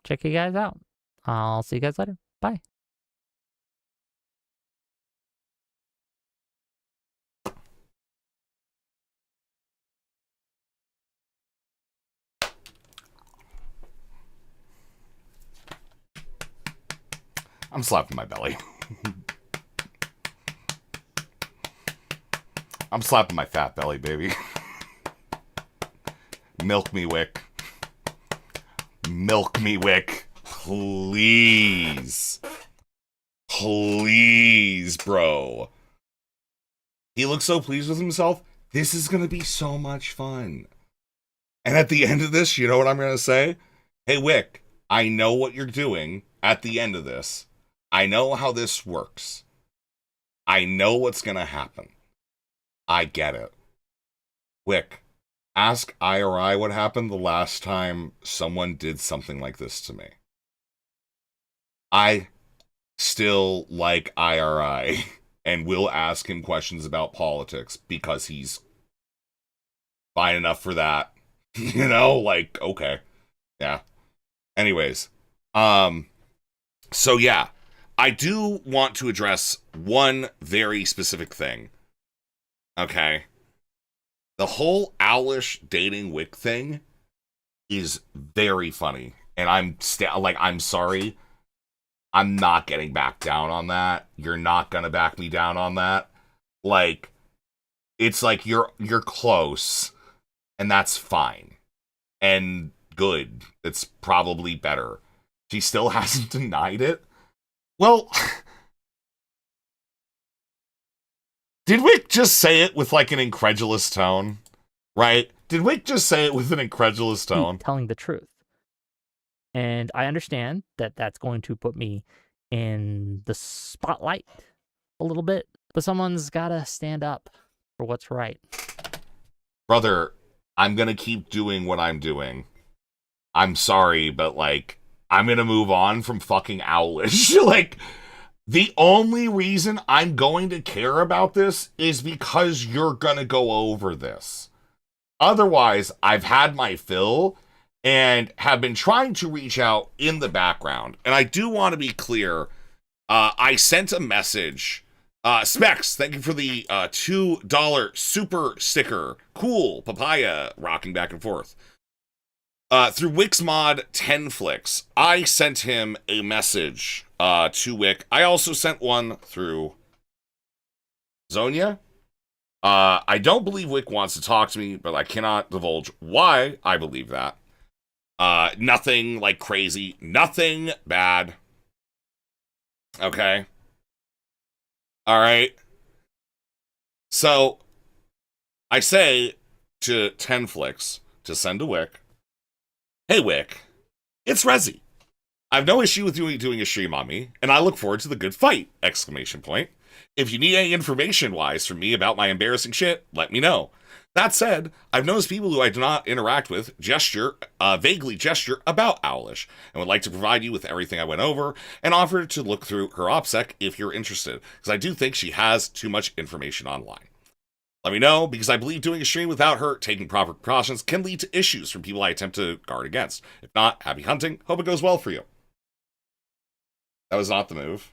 B: Check you guys out. I'll see you guys later. Bye.
A: I'm slapping my belly. I'm slapping my fat belly, baby. Milk me, Wick. Milk me, Wick. Please. Please, bro. He looks so pleased with himself. This is going to be so much fun. And at the end of this, you know what I'm going to say? Hey, Wick, I know what you're doing at the end of this. I know how this works. I know what's going to happen. I get it. Wick, ask IRI what happened the last time someone did something like this to me. I still like IRI and will ask him questions about politics because he's fine enough for that. You know, like, okay. Yeah. Anyways, So yeah, I do want to address one very specific thing. Okay. The whole Owlish dating Wick thing is very funny. And I'm I'm sorry. I'm not getting back down on that. You're not gonna back me down on that. Like, it's like you're close, and that's fine. And good. It's probably better. She still hasn't denied it. Well, did Wick just say it with like an incredulous tone? Right? Did Wick just say it with an incredulous tone?
B: Telling the truth. And I understand that that's going to put me in the spotlight a little bit, but someone's got to stand up for what's right.
A: Brother, I'm going to keep doing what I'm doing. I'm sorry, but like, I'm going to move on from fucking Owlish. Like, the only reason I'm going to care about this is because you're going to go over this. Otherwise, I've had my fill and have been trying to reach out in the background. And I do want to be clear. I sent a message. Specs, thank you for the $2 super sticker. Cool, papaya, rocking back and forth. Through Wixmod 10 Flicks, I sent him a message to Wick. I also sent one through Zonia. I don't believe Wick wants to talk to me, but I cannot divulge why I believe that. Nothing like crazy, nothing bad. Okay. All right. So I say to 10 Flicks to send to Wick, hey Wick, it's Rezi. I have no issue with you doing a stream on me, and I look forward to the good fight! Exclamation point. If you need any information-wise from me about my embarrassing shit, let me know. That said, I've noticed people who I do not interact with vaguely gesture about Owlish, and would like to provide you with everything I went over, and offer to look through her OPSEC if you're interested, because I do think she has too much information online. Let me know, because I believe doing a stream without her taking proper precautions can lead to issues from people I attempt to guard against. If not, happy hunting. Hope it goes well for you. That was not the move.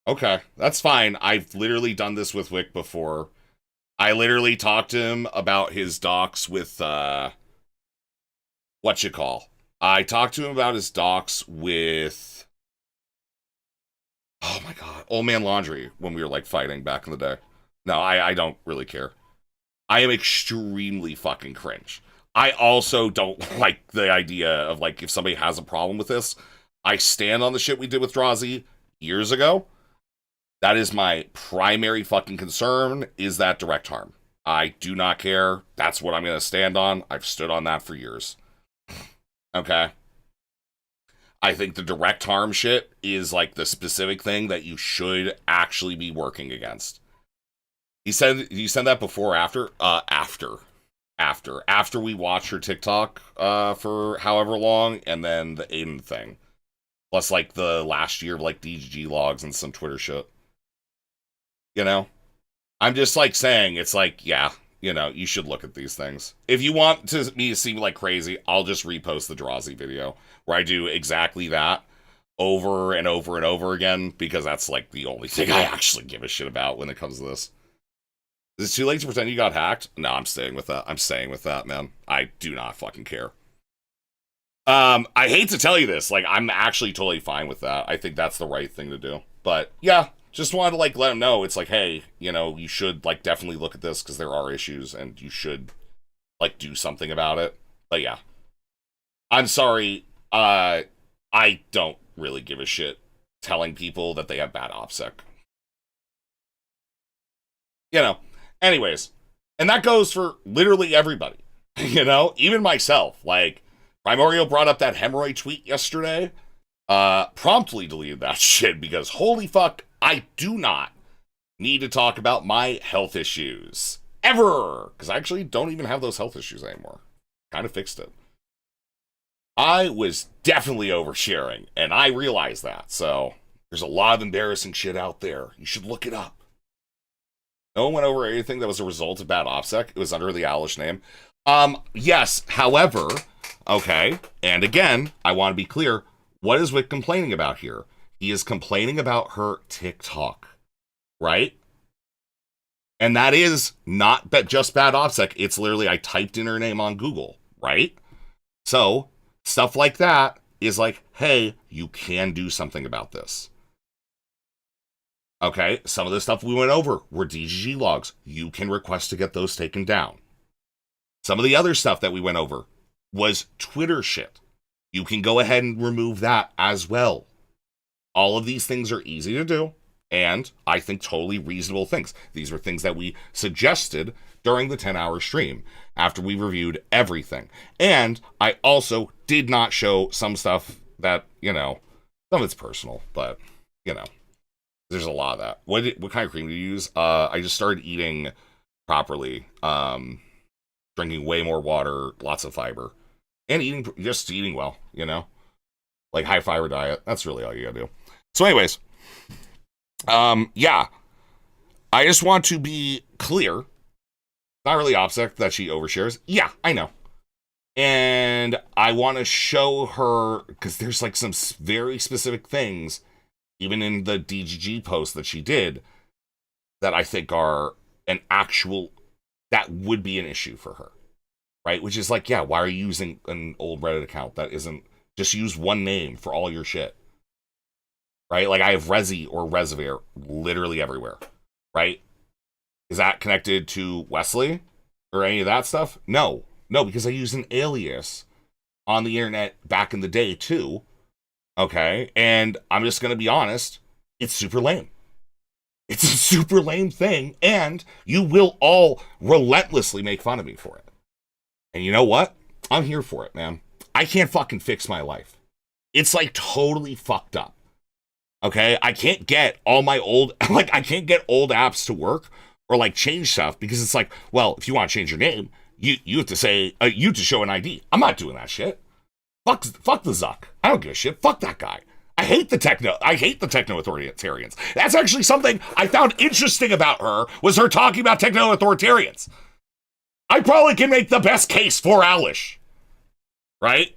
A: Okay, that's fine. I've literally done this with Wick before. I literally talked to him about his docs with, I talked to him about his docs with, oh my god, Old Man Laundry, when we were, like, fighting back in the day. No, I don't really care. I am extremely fucking cringe. I also don't like the idea of, like, if somebody has a problem with this, I stand on the shit we did with Drazi years ago. That is my primary fucking concern, is that direct harm. I do not care. That's what I'm going to stand on. I've stood on that for years. Okay? I think the direct harm shit is, like, the specific thing that you should actually be working against. You said that before or after? After we watched her TikTok for however long, and then the Aiden thing. Plus, like, the last year of, like, DGG logs and some Twitter shit. You know? I'm just, like, saying, it's like, yeah, you know, you should look at these things. If you want me to seem like crazy, I'll just repost the Drazi video, where I do exactly that over and over and over again, because that's, like, the only thing I actually give a shit about when it comes to this. Is it too late to pretend you got hacked? No, I'm staying with that. I'm staying with that, man. I do not fucking care. I hate to tell you this, like, I'm actually totally fine with that. I think that's the right thing to do. But, yeah. Just wanted to, like, let them know. It's like, hey, you know, you should, like, definitely look at this because there are issues and you should, like, do something about it. But, yeah. I'm sorry. I don't really give a shit telling people that they have bad OPSEC. You know. Anyways. And that goes for literally everybody. You know? Even myself. Like, Primorio brought up that hemorrhoid tweet yesterday. Promptly deleted that shit because, holy fuck, I do not need to talk about my health issues. Ever! Because I actually don't even have those health issues anymore. Kind of fixed it. I was definitely oversharing, and I realized that. So, there's a lot of embarrassing shit out there. You should look it up. No one went over anything that was a result of bad OPSEC. It was under the Owlish name. Yes, however, okay, and again, I want to be clear, what is Wick complaining about here? He is complaining about her TikTok, right? And that is not just bad OPSEC. It's literally, I typed in her name on Google, right? So stuff like that is like, hey, you can do something about this. Okay, some of the stuff we went over were DGG logs. You can request to get those taken down. Some of the other stuff that we went over was Twitter shit. You can go ahead and remove that as well. All of these things are easy to do, and I think totally reasonable things. These were things that we suggested during the 10-hour stream after we reviewed everything. And I also did not show some stuff that, some of it's personal, but, there's a lot of that. What kind of cream do you use? I just started eating properly, drinking way more water, lots of fiber, and eating well, like high fiber diet. That's really all you gotta do. So anyways, yeah, I just want to be clear. Not really OPSEC that she overshares. Yeah, I know. And I want to show her, because there's like some very specific things, even in the DGG post that she did, that I think are that would be an issue for her. Right? Which is like, yeah, why are you using an old Reddit account that isn't, just use one name for all your shit. Right? Like I have Resi or Reservoir literally everywhere. Right? Is that connected to Wesley or any of that stuff? No, because I used an alias on the internet back in the day too. Okay. And I'm just going to be honest. It's super lame. It's a super lame thing. And you will all relentlessly make fun of me for it. And you know what? I'm here for it, man. I can't fucking fix my life. It's like totally fucked up. Okay. I can't get all my I can't get old apps to work or like change stuff because it's like, well, if you want to change your name, you have to say, you have to show an ID. I'm not doing that shit. Fuck the Zuck. I don't give a shit. Fuck that guy. I hate the techno authoritarians. That's actually something I found interesting about her, was her talking about techno authoritarians. I probably can make the best case for Alish. Right?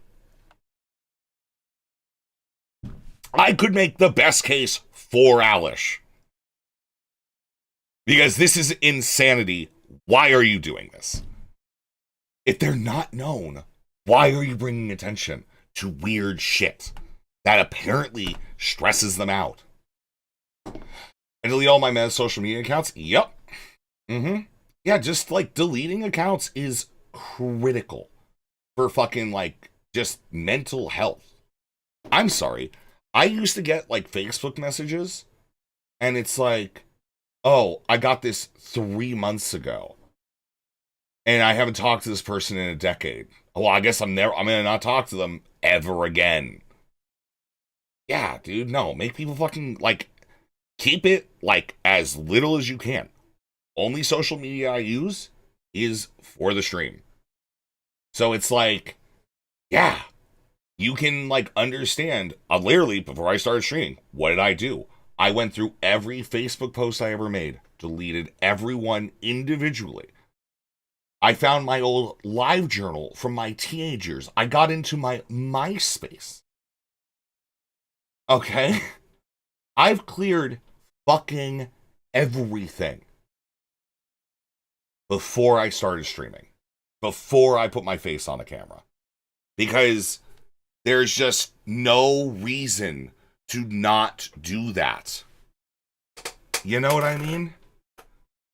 A: I could make the best case for Alish. Because this is insanity. Why are you doing this? If they're not known, why are you bringing attention to weird shit that apparently stresses them out? I delete all my social media accounts? Yep. Yeah, just like deleting accounts is critical for fucking like just mental health. I'm sorry. I used to get like Facebook messages and it's like, oh, I got this 3 months ago and I haven't talked to this person in a decade. Well, I guess I'm gonna not talk to them ever again. Yeah, dude, no, make people fucking like keep it like as little as you can. Only social media I use is for the stream. So it's like, yeah, you can like understand. Literally, before I started streaming, what did I do? I went through every Facebook post I ever made, deleted everyone individually. I found my old live journal from my teenage years. I got into my MySpace. Okay? I've cleared fucking everything before I started streaming. Before I put my face on the camera. Because there's just no reason to not do that. You know what I mean?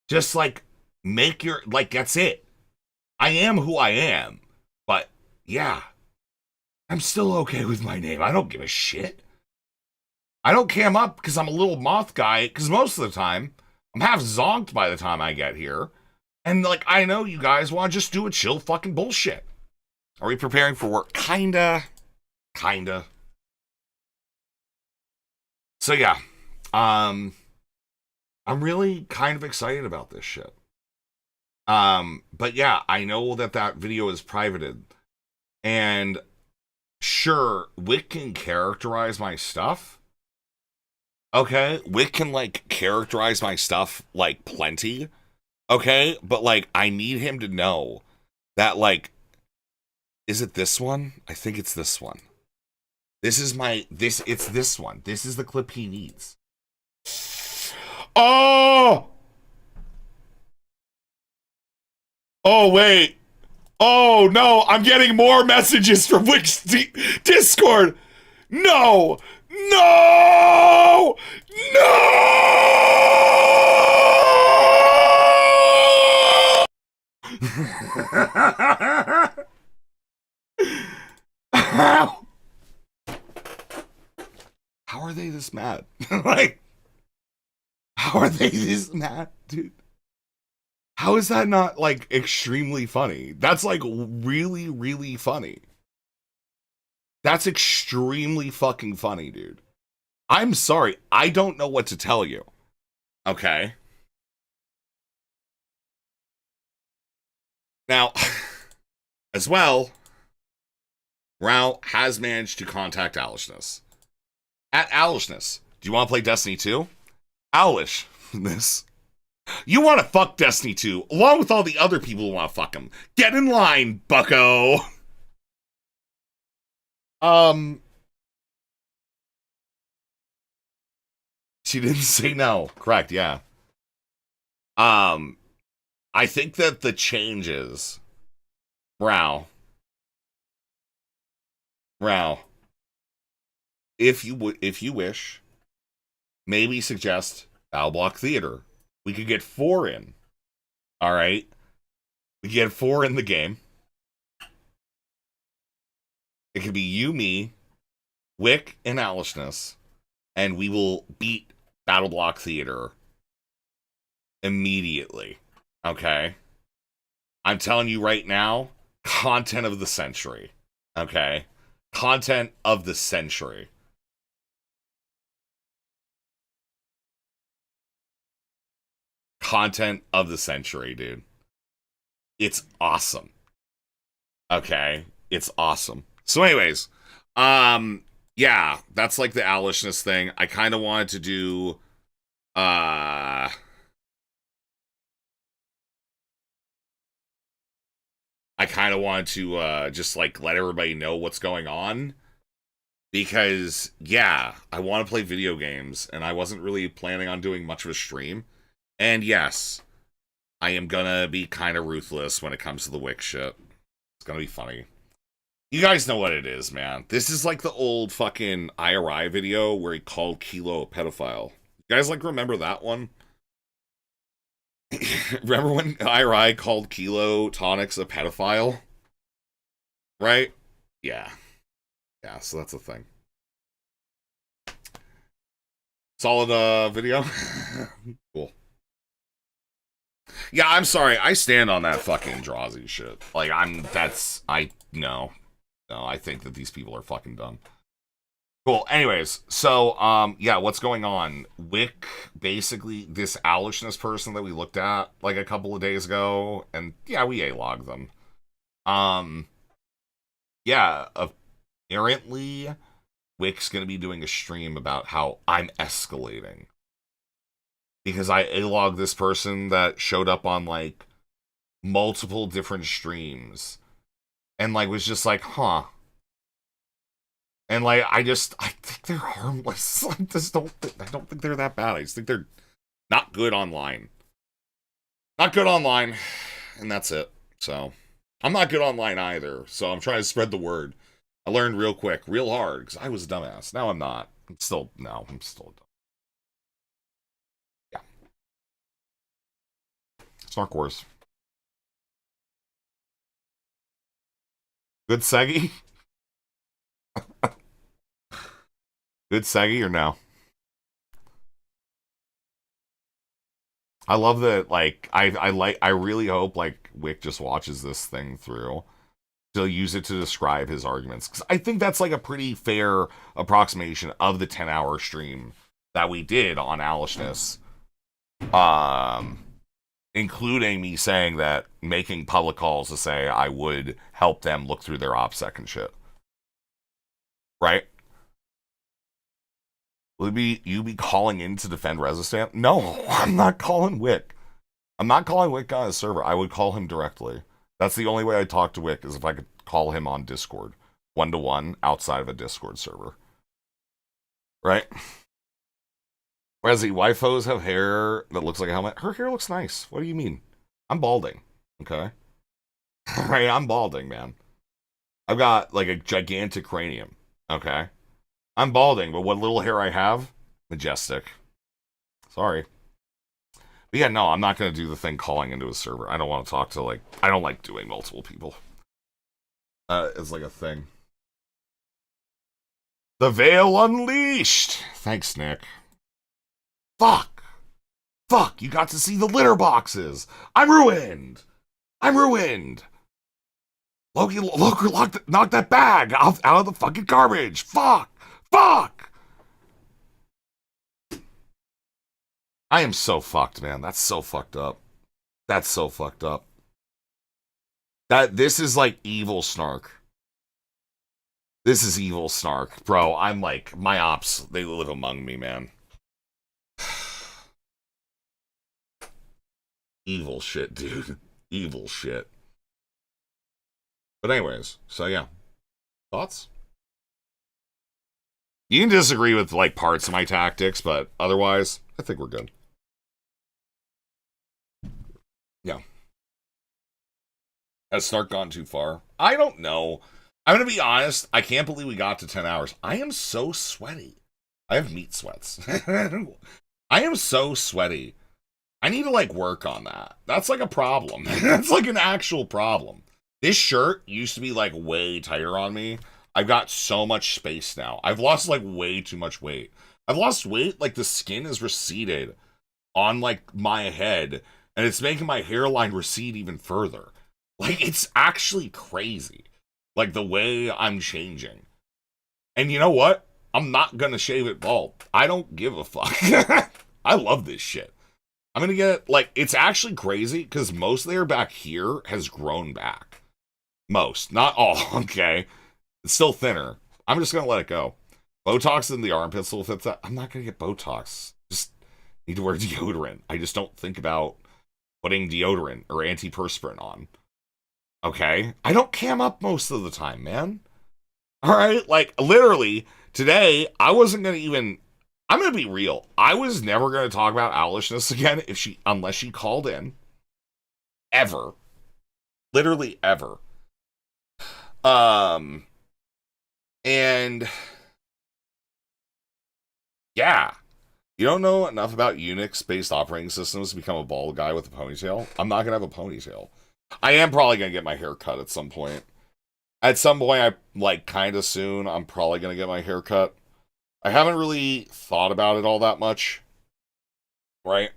A: Just like make your, like, that's it. I am who I am, but yeah, I'm still okay with my name. I don't give a shit. I don't cam up because I'm a little moth guy, because most of the time, I'm half zonked by the time I get here. And like, I know you guys want to just do a chill fucking bullshit. Are we preparing for work? Kinda. So yeah, I'm really kind of excited about this shit. But yeah, I know that video is privated, and sure, Wick can characterize my stuff. Okay, Wick can like characterize my stuff like plenty. Okay, but like I need him to know that like, is it this one? I think it's this one. It's this one. This is the clip he needs. Oh! Oh, wait. Oh, no. I'm getting more messages from Wix Discord. No! No! No! How are they this mad? Like, how are they this mad, dude? How is that not, like, extremely funny? That's, like, really, really funny. That's extremely fucking funny, dude. I'm sorry. I don't know what to tell you. Okay? Now, as well, Rao has managed to contact Owlishness. At Owlishness, do you want to play Destiny 2? Owlishness. You want to fuck Destiny 2, along with all the other people who want to fuck him. Get in line, bucko! She didn't say no. Correct, yeah. I think that the changes... Rao, if you wish, maybe suggest BattleBlock Theater. We could get 4 in. Alright? We could get 4 in the game. It could be you, me, Wick, and Owlishness, and we will beat BattleBlock Theater immediately. Okay? I'm telling you right now, content of the century. Okay? Content of the century. Content of the century, dude. It's awesome. Okay? It's awesome. So anyways, yeah, that's like the Owlishness thing. I kind of wanted to do, I kind of wanted to, just, like, let everybody know what's going on. Because, yeah, I want to play video games, and I wasn't really planning on doing much of a stream. And yes, I am gonna be kind of ruthless when it comes to the Wick shit. It's gonna be funny. You guys know what it is, man. This is like the old fucking IRI video where he called Kilo a pedophile. You guys, like, remember that one? Remember when IRI called Kilo Tonics a pedophile? Right? Yeah. Yeah, so that's the thing. Solid vid Cool. Yeah, I'm sorry. I stand on that fucking Drazi shit. Like, no, I think that these people are fucking dumb. Cool. Anyways, so, yeah, what's going on? Wick, basically, this Owlishness person that we looked at, like, a couple of days ago, and, yeah, we A-logged them. Yeah, apparently, Wick's gonna be doing a stream about how I'm escalating. Because I A-logged this person that showed up on, like, multiple different streams. And, like, was just like, huh. And, like, I think they're harmless. I don't think they're that bad. I just think they're not good online. Not good online. And that's it. So, I'm not good online either. So, I'm trying to spread the word. I learned real quick, real hard, because I was a dumbass. Now I'm not. I'm still a dumbass. Yeah. Snark Wars. Good Seggy? Good Seggy or no? I love that, like, I really hope, like, Wick just watches this thing through. He'll use it to describe his arguments. Because I think that's, like, a pretty fair approximation of the 10-hour stream that we did on Owlishness. Including me saying that, making public calls to say I would help them look through their OPSEC and shit. Right? Will you be calling in to defend Resistant? No, I'm not calling Wick. I'm not calling Wick on his server. I would call him directly. That's the only way I talk to Wick, is if I could call him on Discord. one-to-one outside of a Discord server. Right? Whereas the wifos have hair that looks like a helmet. Her hair looks nice. What do you mean? I'm balding. Okay? Right, I'm balding, man. I've got like a gigantic cranium. Okay? I'm balding, but what little hair I have, majestic. Sorry. But yeah, no, I'm not going to do the thing calling into a server. I don't want to talk to, like, I don't like doing multiple people. It's like a thing. The Veil Unleashed! Thanks, Nick. Fuck! Fuck, you got to see the litter boxes! I'm ruined! I'm ruined! Loki knock that bag out of the fucking garbage! Fuck! Fuck! I am so fucked, man. That's so fucked up. That's so fucked up. This is like evil Snark. This is evil Snark. Bro, I'm like, my ops, they live among me, man. Evil shit, dude. Evil shit. But anyways, so yeah. Thoughts? You can disagree with like parts of my tactics, but otherwise, I think we're good. Yeah. Has Snark gone too far? I don't know. I'm going to be honest. I can't believe we got to 10 hours. I am so sweaty. I have meat sweats. I am so sweaty. I need to like work on that. That's like a problem. That's like an actual problem. This shirt used to be like way tighter on me. I've got so much space now. I've lost like way too much weight. I've lost weight, like the skin is receded on like my head, and it's making my hairline recede even further. Like, it's actually crazy. Like, the way I'm changing. And you know what? I'm not gonna shave it bald. I don't give a fuck. I love this shit. I'm gonna get, like, it's actually crazy, because most of the hair back here has grown back. Most. Not all, okay? It's still thinner. I'm just gonna let it go. Botox in the armpits will fit that. I'm not gonna get Botox. Just need to wear deodorant. I just don't think about putting deodorant or antiperspirant on. Okay? I don't cam up most of the time, man. Alright? Like, literally, today, I wasn't gonna even... I'm gonna be real. I was never gonna talk about owlishness again unless she called in. Ever. Literally ever. And... yeah. You don't know enough about Unix-based operating systems to become a bald guy with a ponytail? I'm not gonna have a ponytail. I am probably gonna get my hair cut at some point. At some point, kind of soon, I'm probably gonna get my hair cut. I haven't really thought about it all that much. Right?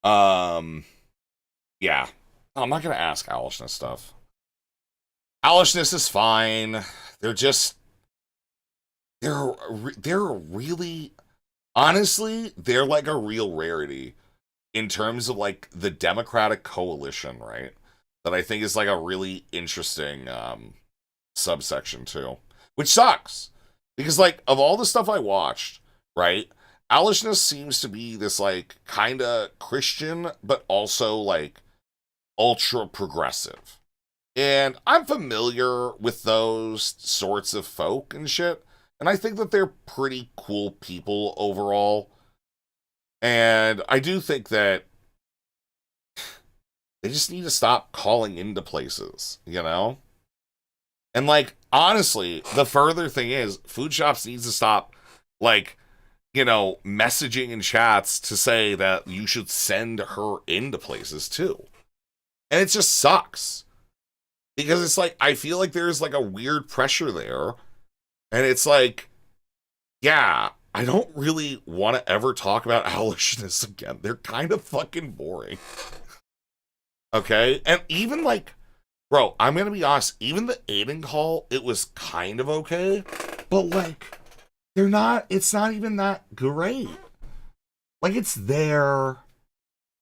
A: Yeah. I'm not gonna ask owlishness stuff. Owlishness is fine. They're really... honestly, they're like a real rarity in terms of like the Democratic coalition, right? That I think is like a really interesting subsection too. Which sucks. Because like of all the stuff I watched, right? Owlishness seems to be this like kind of Christian, but also like ultra progressive. And I'm familiar with those sorts of folk and shit. And I think that they're pretty cool people overall. And I do think that they just need to stop calling into places, you know? And, like, honestly, the further thing is, Food Shops needs to stop, like, you know, messaging in chats to say that you should send her into places, too. And it just sucks. Because it's like, I feel like there's, like, a weird pressure there. And it's like, yeah, I don't really want to ever talk about owlishness again. They're kind of fucking boring. Okay? And even like, bro, I'm going to be honest, even the Aiden call, it was kind of okay. But like, it's not even that great. Like, it's there.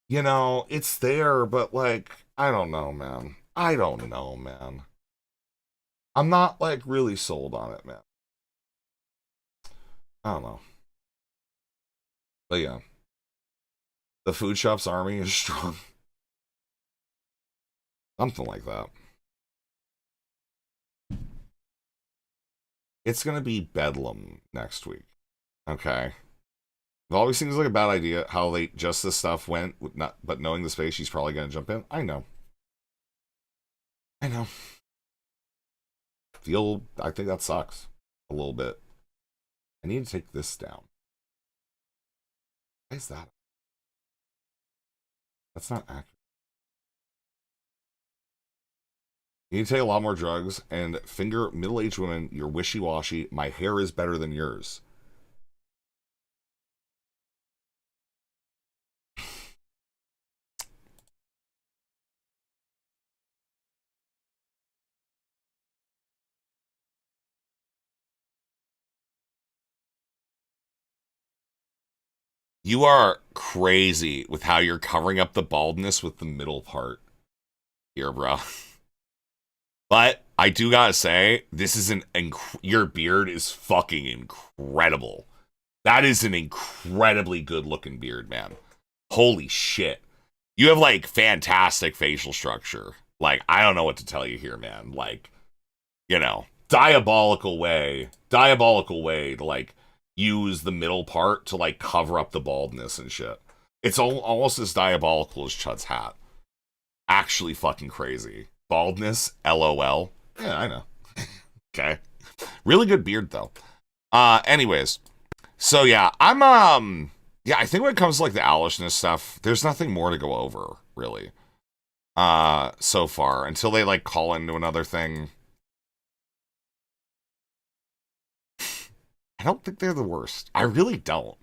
A: You know, it's there, but like, I don't know, man. I'm not like really sold on it, man. I don't know. But yeah. The Food Shops army is strong. Something like that. It's going to be bedlam next week. Okay? It always seems like a bad idea how late just this stuff went, with not, but knowing the space, she's probably going to jump in. I know. I think that sucks a little bit. I need to take this down. Why is that? That's not accurate. You need to take a lot more drugs and finger middle-aged women. You're wishy-washy. My hair is better than yours. You are crazy with how you're covering up the baldness with the middle part here, bro. But I do gotta say, this is your beard is fucking incredible. That is an incredibly good looking beard, man. Holy shit. You have like fantastic facial structure. Like, I don't know what to tell you here, man. Like, you know, diabolical way to like use the middle part to like cover up the baldness and shit. It's almost as diabolical as Chud's hat. Actually fucking crazy. Baldness, LOL. Yeah, I know. Okay. Really good beard though. Anyways. So yeah, yeah, I think when it comes to like the owlishness stuff, there's nothing more to go over, really. So far. Until they like call into another thing. I don't think they're the worst. I really don't.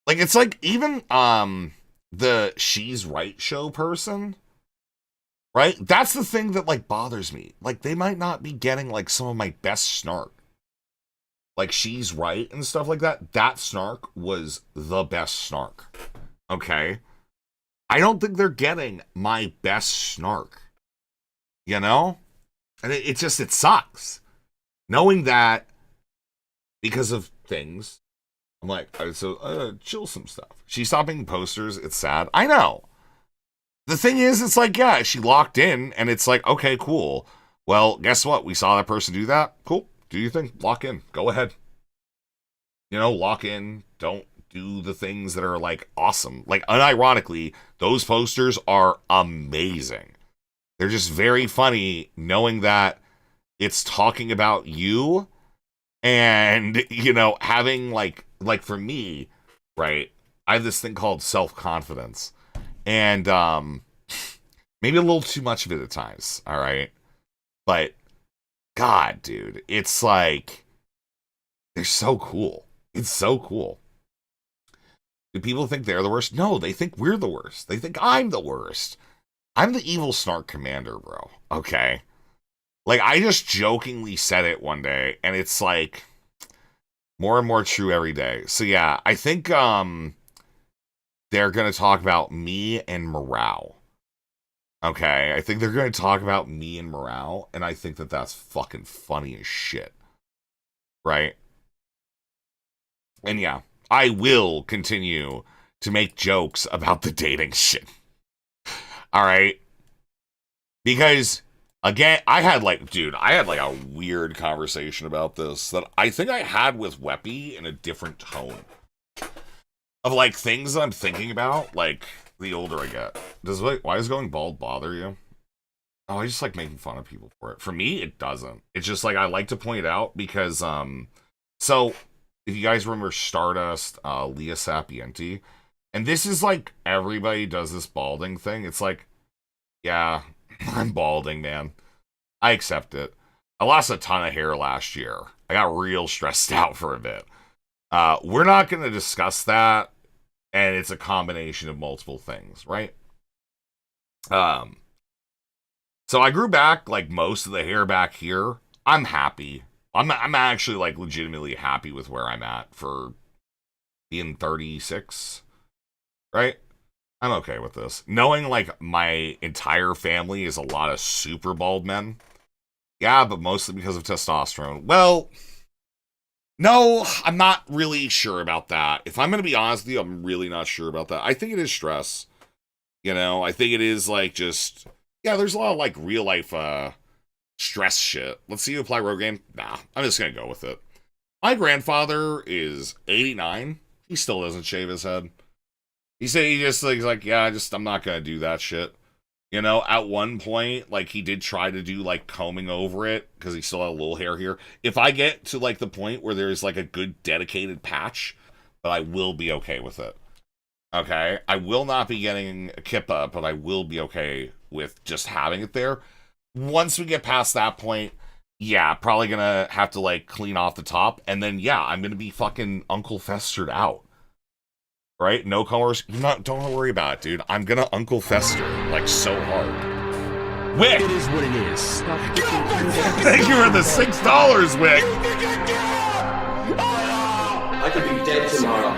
A: Like, it's like, even, the She's Right show person, right? That's the thing that, like, bothers me. Like, they might not be getting, like, some of my best snark. Like, She's Right and stuff like that. That snark was the best snark. Okay? I don't think they're getting my best snark. You know? And it sucks. Knowing that, because of things, I'm like, chill some stuff. She stopped making posters. It's sad. I know. The thing is, it's like, yeah, she locked in, and it's like, okay, cool. Well, guess what? We saw that person do that. Cool. Do your thing. Lock in. Go ahead. You know, lock in. Don't do the things that are, like, awesome. Like, unironically, those posters are amazing. They're just very funny knowing that it's talking about you. And, you know, having, like for me, right, I have this thing called self-confidence. And, maybe a little too much of it at times, all right? But, God, dude, it's like, they're so cool. It's so cool. Do people think they're the worst? No, they think we're the worst. They think I'm the worst. I'm the evil snark commander, bro. Okay? Like, I just jokingly said it one day, and it's, like, more and more true every day. So, yeah, I think, they're going to talk about me and morale. Okay? I think they're going to talk about me and morale, and I think that that's fucking funny as shit. Right? And, yeah, I will continue to make jokes about the dating shit. Alright? Because... again, I had like a weird conversation about this that I think I had with Weppy in a different tone. Of like things that I'm thinking about, like, the older I get. Why does going bald bother you? Oh, I just like making fun of people for it. For me, it doesn't. It's just like I like to point it out because, so if you guys remember Stardust, Leah Sapienti, and this is like everybody does this balding thing. It's like, yeah, I'm balding, man. I accept it. I lost a ton of hair last year. I got real stressed out for a bit. We're not going to discuss that, and it's a combination of multiple things, right? So I grew back, like, most of the hair back here. I'm happy. I'm actually, like, legitimately happy with where I'm at for being 36, right? I'm okay with this. Knowing, like, my entire family is a lot of super bald men. Yeah, but mostly because of testosterone. Well, no, I'm not really sure about that. If I'm going to be honest with you, I'm really not sure about that. I think it is stress. You know, I think it is, like, just... yeah, there's a lot of, like, real-life stress shit. Let's see you apply Rogaine. Nah, I'm just gonna go with it. My grandfather is 89. He still doesn't shave his head. He said he's like, yeah, I'm not gonna do that shit. You know, at one point, like, he did try to do, like, combing over it, because he still had a little hair here. If I get to, like, the point where there's, like, a good dedicated patch, but I will be okay with it. Okay? I will not be getting a kippa, but I will be okay with just having it there. Once we get past that point, yeah, probably gonna have to, like, clean off the top, and then, yeah, I'm gonna be fucking Uncle Festered out. Right? No colors. Don't worry about it, dude. I'm gonna Uncle Fester, like, so hard. Wick!
K: It is what it is.
A: Thank you for the $6, Wick!
K: I could be dead tomorrow.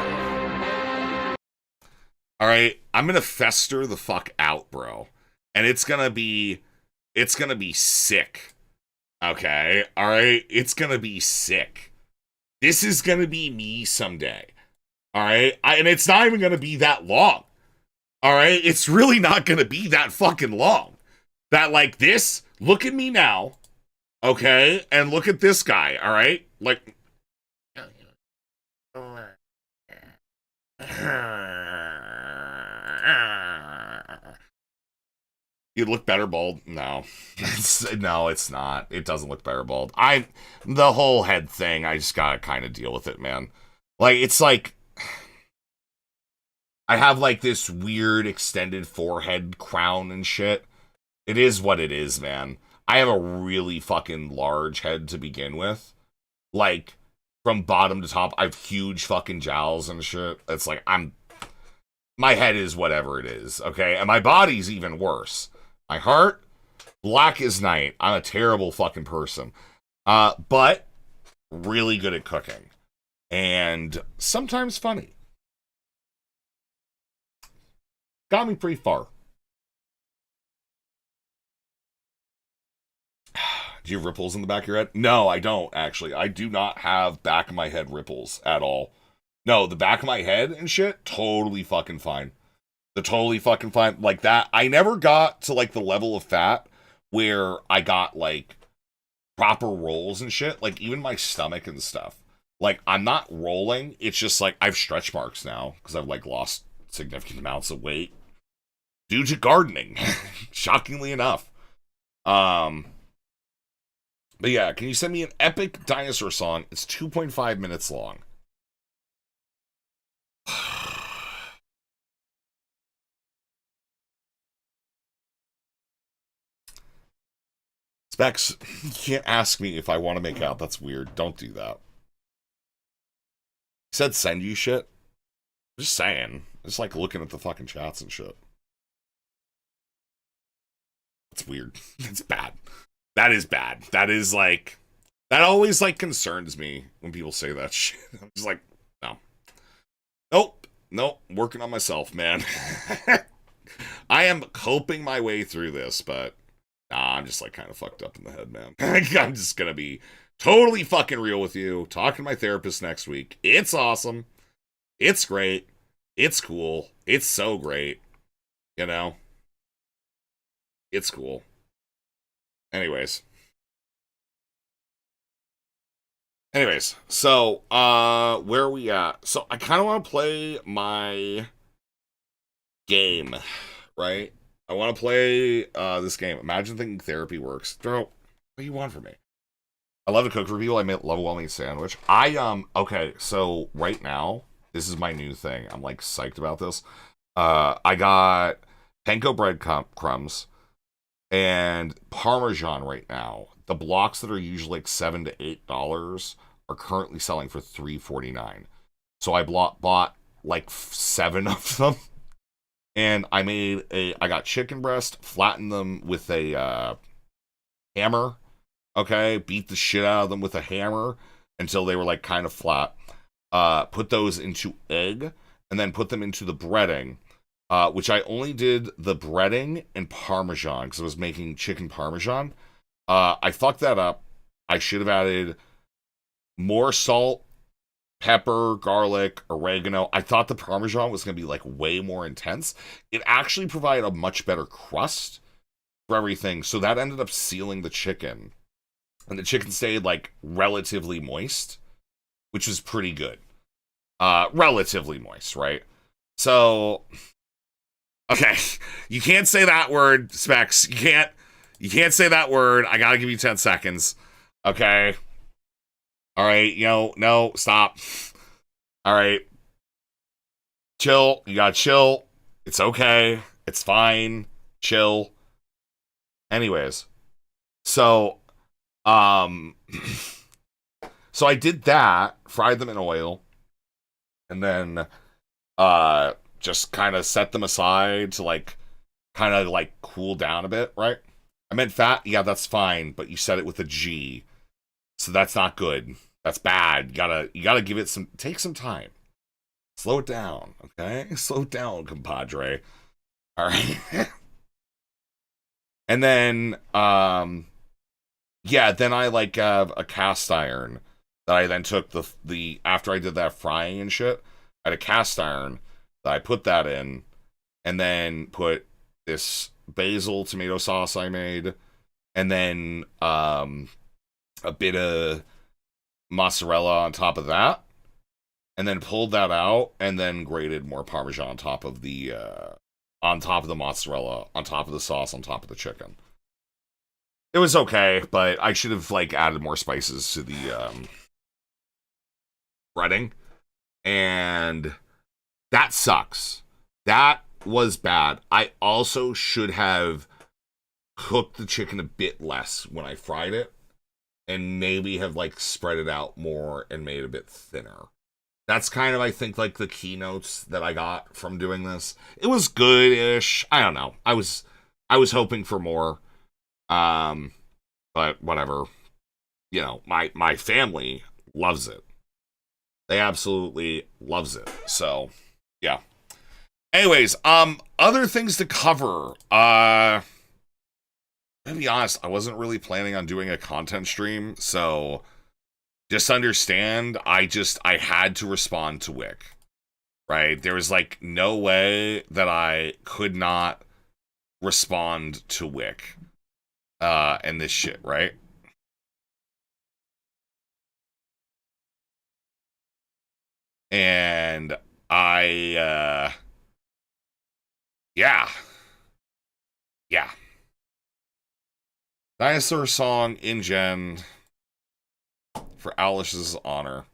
A: Alright, I'm gonna fester the fuck out, bro. And it's gonna be sick. Okay? Alright? It's gonna be sick. This is gonna be me someday. All right, and it's not even going to be that long. All right, it's really not going to be that fucking long. That, like, this, look at me now, okay, and look at this guy, all right? Like, you'd look better bald? No. No, it's not. It doesn't look better bald. The whole head thing, I just got to kind of deal with it, man. Like, it's like, I have, like, this weird extended forehead crown and shit. It is what it is, man. I have a really fucking large head to begin with. Like, from bottom to top, I have huge fucking jowls and shit. It's like, my head is whatever it is, okay? And my body's even worse. My heart, black as night. I'm a terrible fucking person. But really good at cooking. And sometimes funny. Got me pretty far. Do you have ripples in the back of your head? No, I don't, actually. I do not have back of my head ripples at all. No, the back of my head and shit, totally fucking fine. Totally fucking fine. Like that, I never got to, like, the level of fat where I got, like, proper rolls and shit. Like, even my stomach and stuff. Like, I'm not rolling. It's just, like, I have stretch marks now because I've, like, lost significant amounts of weight due to gardening, shockingly enough. But yeah, can you send me an epic dinosaur song? It's 2.5 minutes long. Specs, you can't ask me if I want to make out. That's weird. Don't do that. He said send you shit. Just saying. Just like looking at the fucking chats and shit. That's weird. That's bad. That is bad. That is like, that always like concerns me when people say that shit. I'm just like, no. Nope. Working on myself, man. I am coping my way through this, but nah, I'm just like kind of fucked up in the head, man. I'm just gonna be totally fucking real with you. Talking to my therapist next week. It's awesome. It's great. It's cool. It's so great. You know? It's cool. Anyways, so, where are we at? So, I kind of want to play my game, right? I want to play, this game. Imagine Thinking Therapy Works. Bro, what do you want from me? I love to cook for people. I love a well-made sandwich. Okay, so, right now, this is my new thing. I'm, like, psyched about this. I got panko bread crumbs and Parmesan right now. The blocks that are usually like $7 to $8 are currently selling for $3.49. So I bought like 7 of them, and I got chicken breast, flattened them with a hammer. Okay, beat the shit out of them with a hammer until they were like kind of flat. Put those into egg, and then put them into the breading. Which I only did the breading and Parmesan because I was making chicken Parmesan. I fucked that up. I should have added more salt, pepper, garlic, oregano. I thought the Parmesan was going to be like way more intense. It actually provided a much better crust for everything. So that ended up sealing the chicken. And the chicken stayed like relatively moist, which was pretty good. Relatively moist, right? So, okay, you can't say that word, Specs. You can't say that word. I gotta give you 10 seconds. Okay. All right, no, stop. All right. Chill. You gotta chill. It's okay. It's fine. Chill. Anyways. So, so I did that, fried them in oil, and then, just kind of set them aside to, like, kind of, like, cool down a bit, right? I meant fat, yeah, that's fine, but you said it with a G, so that's not good. That's bad. You gotta give it take some time. Slow it down, okay? Slow it down, compadre. All right. And then, yeah, then I, like, have a cast iron that I then took the after I did that frying and shit, I had a cast iron that I put that in, and then put this basil tomato sauce I made, and then a bit of mozzarella on top of that, and then pulled that out, and then grated more Parmesan on top of the mozzarella, on top of the sauce, on top of the chicken. It was okay, but I should have, like, added more spices to the breading, and that sucks. That was bad. I also should have cooked the chicken a bit less when I fried it, and maybe have, like, spread it out more and made it a bit thinner. That's kind of, I think, like, the keynotes that I got from doing this. It was good-ish. I don't know. I was hoping for more. But whatever. You know, my family loves it. They absolutely loves it. So, yeah. Anyways, other things to cover. To be honest, I wasn't really planning on doing a content stream, so just understand, I had to respond to Wick. Right? There was, like, no way that I could not respond to Wick. And this shit, right? And yeah. Dinosaur song in Gen for Alish's honor.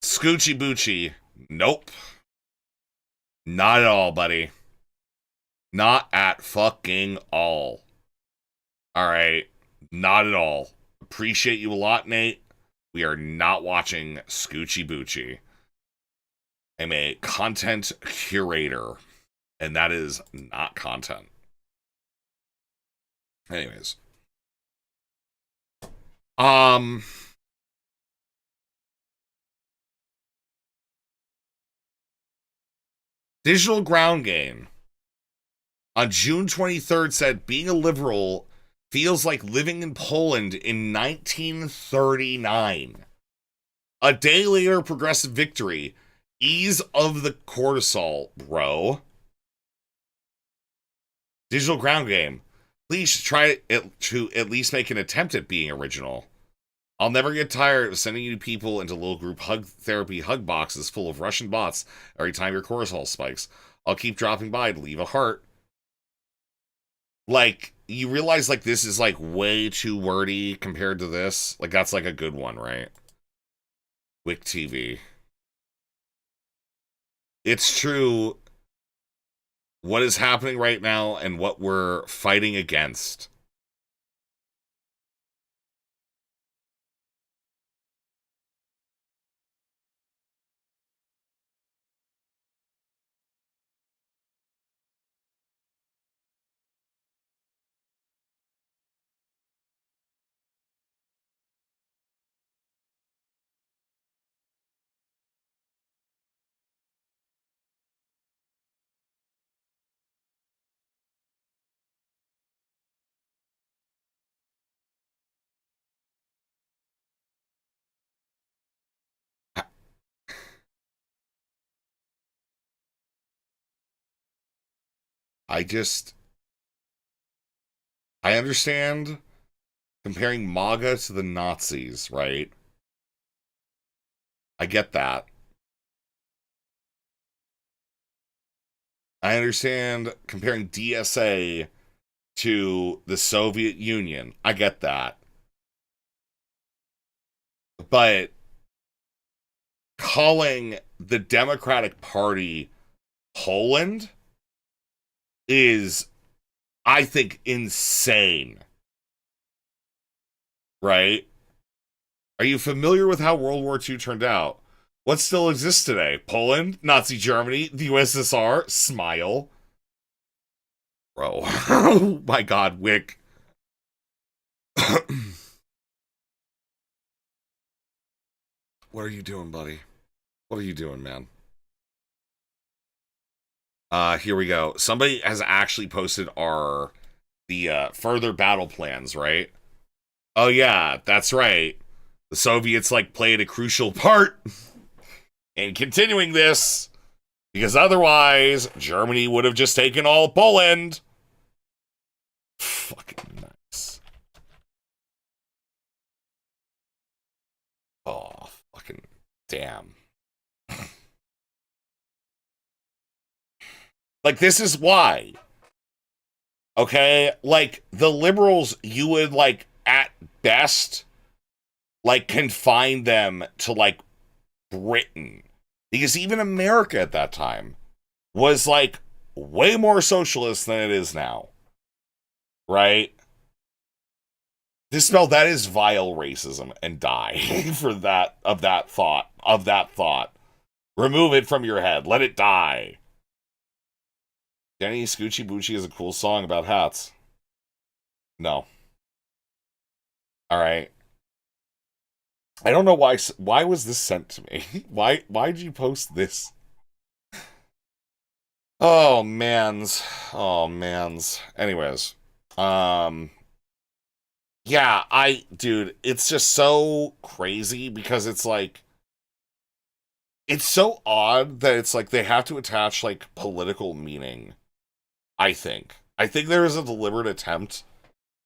A: Scoochie Boochie. Nope. Not at all, buddy. Not at fucking all. Alright. Not at all. Appreciate you a lot, Nate. We are not watching Scoochie Boochie. I'm a content curator, and that is not content. Anyways. Digital Ground Game on June 23rd said being a liberal feels like living in Poland in 1939. A day later, progressive victory. Ease of the cortisol, bro. Digital Ground Game. Please try to at least make an attempt at being original. I'll never get tired of sending you people into little group hug therapy hug boxes full of Russian bots every time your cortisol spikes. I'll keep dropping by to leave a heart. Like, you realize, like, this is, like, way too wordy compared to this? Like, that's, like, a good one, right? Wick TV. It's true. What is happening right now and what we're fighting against. I just I understand comparing MAGA to the Nazis, right? I get that. I understand comparing DSA to the Soviet Union. I get that. But calling the Democratic Party Poland is, I think, insane. Right? Are you familiar with how World War II turned out? What still exists today? Poland, Nazi Germany, the USSR, smile. Bro. Oh my god, Wick. What are you doing, buddy? What are you doing, man? Here we go. Somebody has actually posted the further battle plans, right? Oh yeah, that's right. The Soviets played a crucial part in continuing this, because otherwise Germany would have just taken all of Poland. Fucking nice. Oh, fucking damn. This is why. Okay? The liberals, you would, at best, confine them to, Britain. Because even America at that time was, way more socialist than it is now. Right? Dispel that is vile racism and die for that thought. Remove it from your head. Let it die. Danny Scoochie Boochie is a cool song about hats. No. Alright. I don't know why was this sent to me? Why did you post this? Oh mans. Anyways. Yeah, dude, it's just so crazy because it's it's so odd that it's they have to attach political meaning. I think there is a deliberate attempt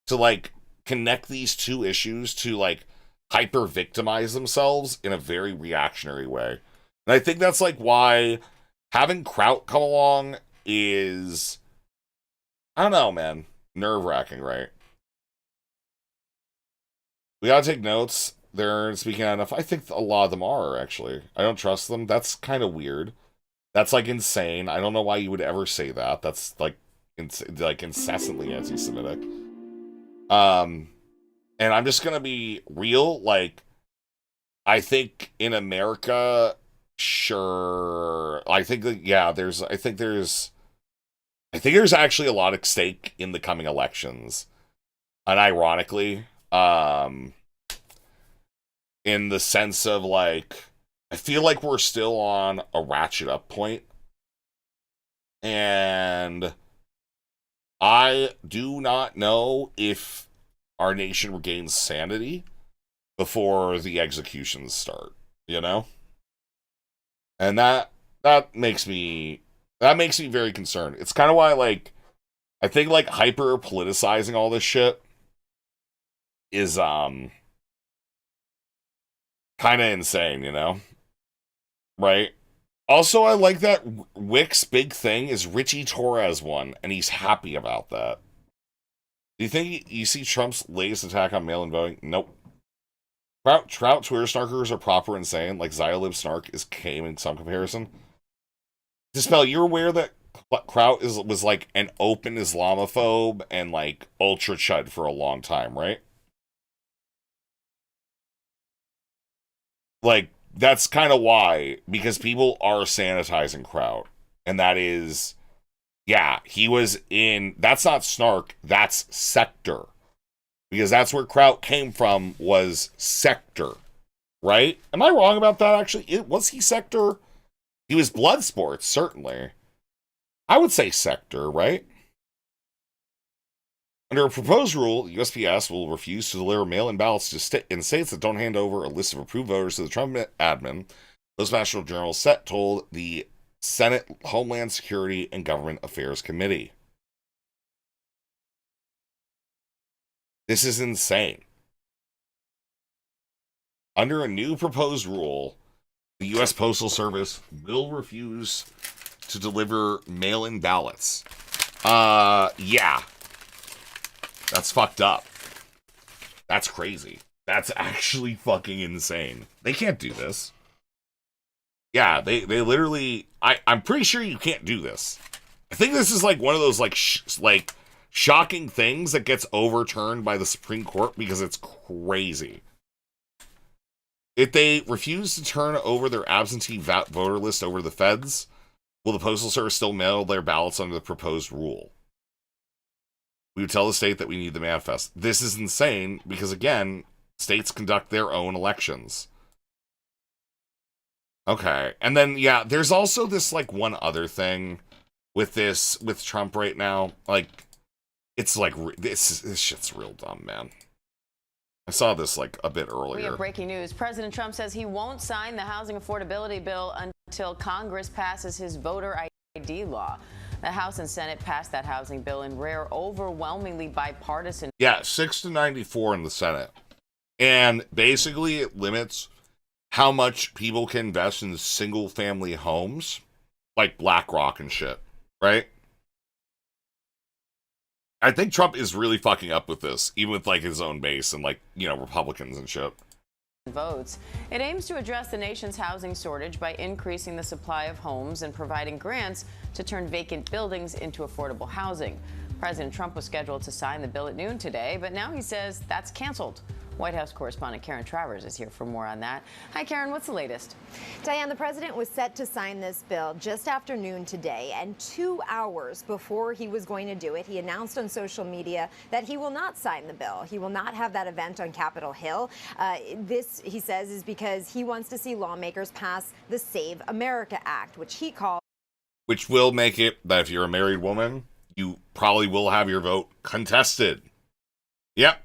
A: to connect these two issues to hyper victimize themselves in a very reactionary way. And I think that's why having Kraut come along is, I don't know, man, nerve-wracking, right? We gotta take notes. They're speaking enough. I think a lot of them are, actually. I don't trust them. That's kind of weird. That's insane. I don't know why you would ever say that. That's incessantly anti-Semitic. And I'm just gonna be real. I think in America, sure. I think there's actually a lot at stake in the coming elections. And ironically, in the sense of I feel we're still on a ratchet up point. And I do not know if our nation regains sanity before the executions start, you know? And that makes me very concerned. It's kind of why I think hyper politicizing all this shit is kind of insane, you know? Right? Also, I like that Wick's big thing is Richie Torres won, and he's happy about that. Do you think you see Trump's latest attack on mail-in voting? Nope. Trout Twitter snarkers are proper insane, Zyolib snark is tame in some comparison. Dispel, you're aware that Kraut was an open Islamophobe and ultra chud for a long time, right? That's kind of why, because people are sanitizing Kraut. And that is, yeah, he was in, that's not Snark, that's Sector. Because that's where Kraut came from, was Sector. Right? Am I wrong about that, actually? Was he Sector? He was Bloodsport, certainly. I would say Sector, right? Under a proposed rule, the USPS will refuse to deliver mail-in ballots to in states that don't hand over a list of approved voters to the Trump admin. Postmaster General Sett told the Senate Homeland Security and Government Affairs Committee. This is insane. Under a new proposed rule, the U.S. Postal Service will refuse to deliver mail-in ballots. Yeah. That's fucked up. That's crazy. That's actually fucking insane. They can't do this. Yeah, they literally... I'm pretty sure you can't do this. I think this is like one of those like shocking things that gets overturned by the Supreme Court because it's crazy. If they refuse to turn over their absentee voter list over to the feds, will the Postal Service still mail their ballots under the proposed rule? We would tell the state that we need the manifest. This is insane because, again, states conduct their own elections. Okay. And then, yeah, there's also this, like, one other thing with Trump right now. Like, it's like, this shit's real dumb, man. I saw this, like, a bit earlier.
L: We have breaking news. President Trump says he won't sign the housing affordability bill until Congress passes his voter ID law. The House and Senate passed that housing bill in rare, overwhelmingly bipartisan.
A: Yeah, 6-94 in the Senate. And basically it limits how much people can invest in single-family homes, like BlackRock and shit, right? I think Trump is really fucking up with this, even with, like, his own base and, like, you know, Republicans and shit.
L: Votes. It aims to address the nation's housing shortage by increasing the supply of homes and providing grants to turn vacant buildings into affordable housing. President Trump was scheduled to sign the bill at noon today, but now he says that's canceled. White House correspondent Karen Travers is here for more on that. Hi, Karen, what's the latest?
M: Diane, the president was set to sign this bill just after noon today, and 2 hours before he was going to do it, he announced on social media that he will not sign the bill. He will not have that event on Capitol Hill. This, he says, is because he wants to see lawmakers pass the Save America Act, which he calls...
A: Which will make it that if you're a married woman, you probably will have your vote contested. Yep.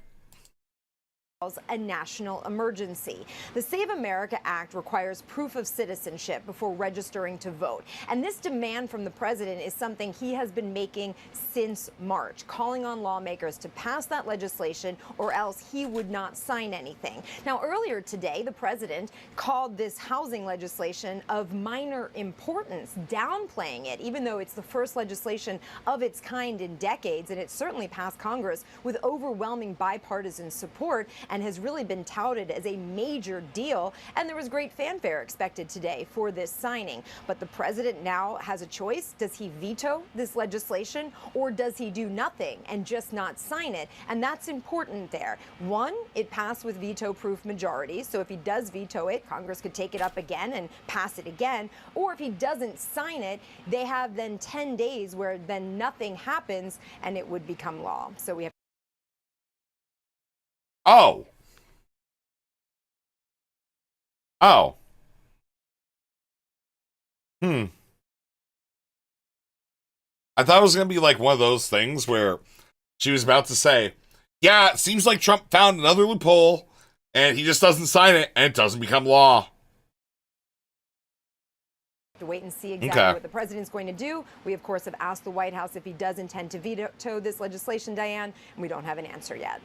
M: A national emergency. The Save America Act requires proof of citizenship before registering to vote. And this demand from the president is something he has been making since March, calling on lawmakers to pass that legislation or else he would not sign anything. Now, earlier today, the president called this housing legislation of minor importance, downplaying it, even though it's the first legislation of its kind in decades, and it certainly passed Congress with overwhelming bipartisan support and has really been touted as a major deal. And there was great fanfare expected today for this signing. But the president now has a choice. Does he veto this legislation or does he do nothing and just not sign it? And that's important there. One, it passed with veto-proof majority. So if he does veto it, Congress could take it up again and pass it again. Or if he doesn't sign it, they have then 10 days where then nothing happens and it would become law. So we have...
A: Oh. Oh. I thought it was going to be like one of those things where she was about to say, yeah, it seems like Trump found another loophole and he just doesn't sign it and it doesn't become law.
M: To wait and see exactly what the president's going to do. We, of course, have asked the White House if he does intend to veto this legislation, Diane, and we don't have an answer yet.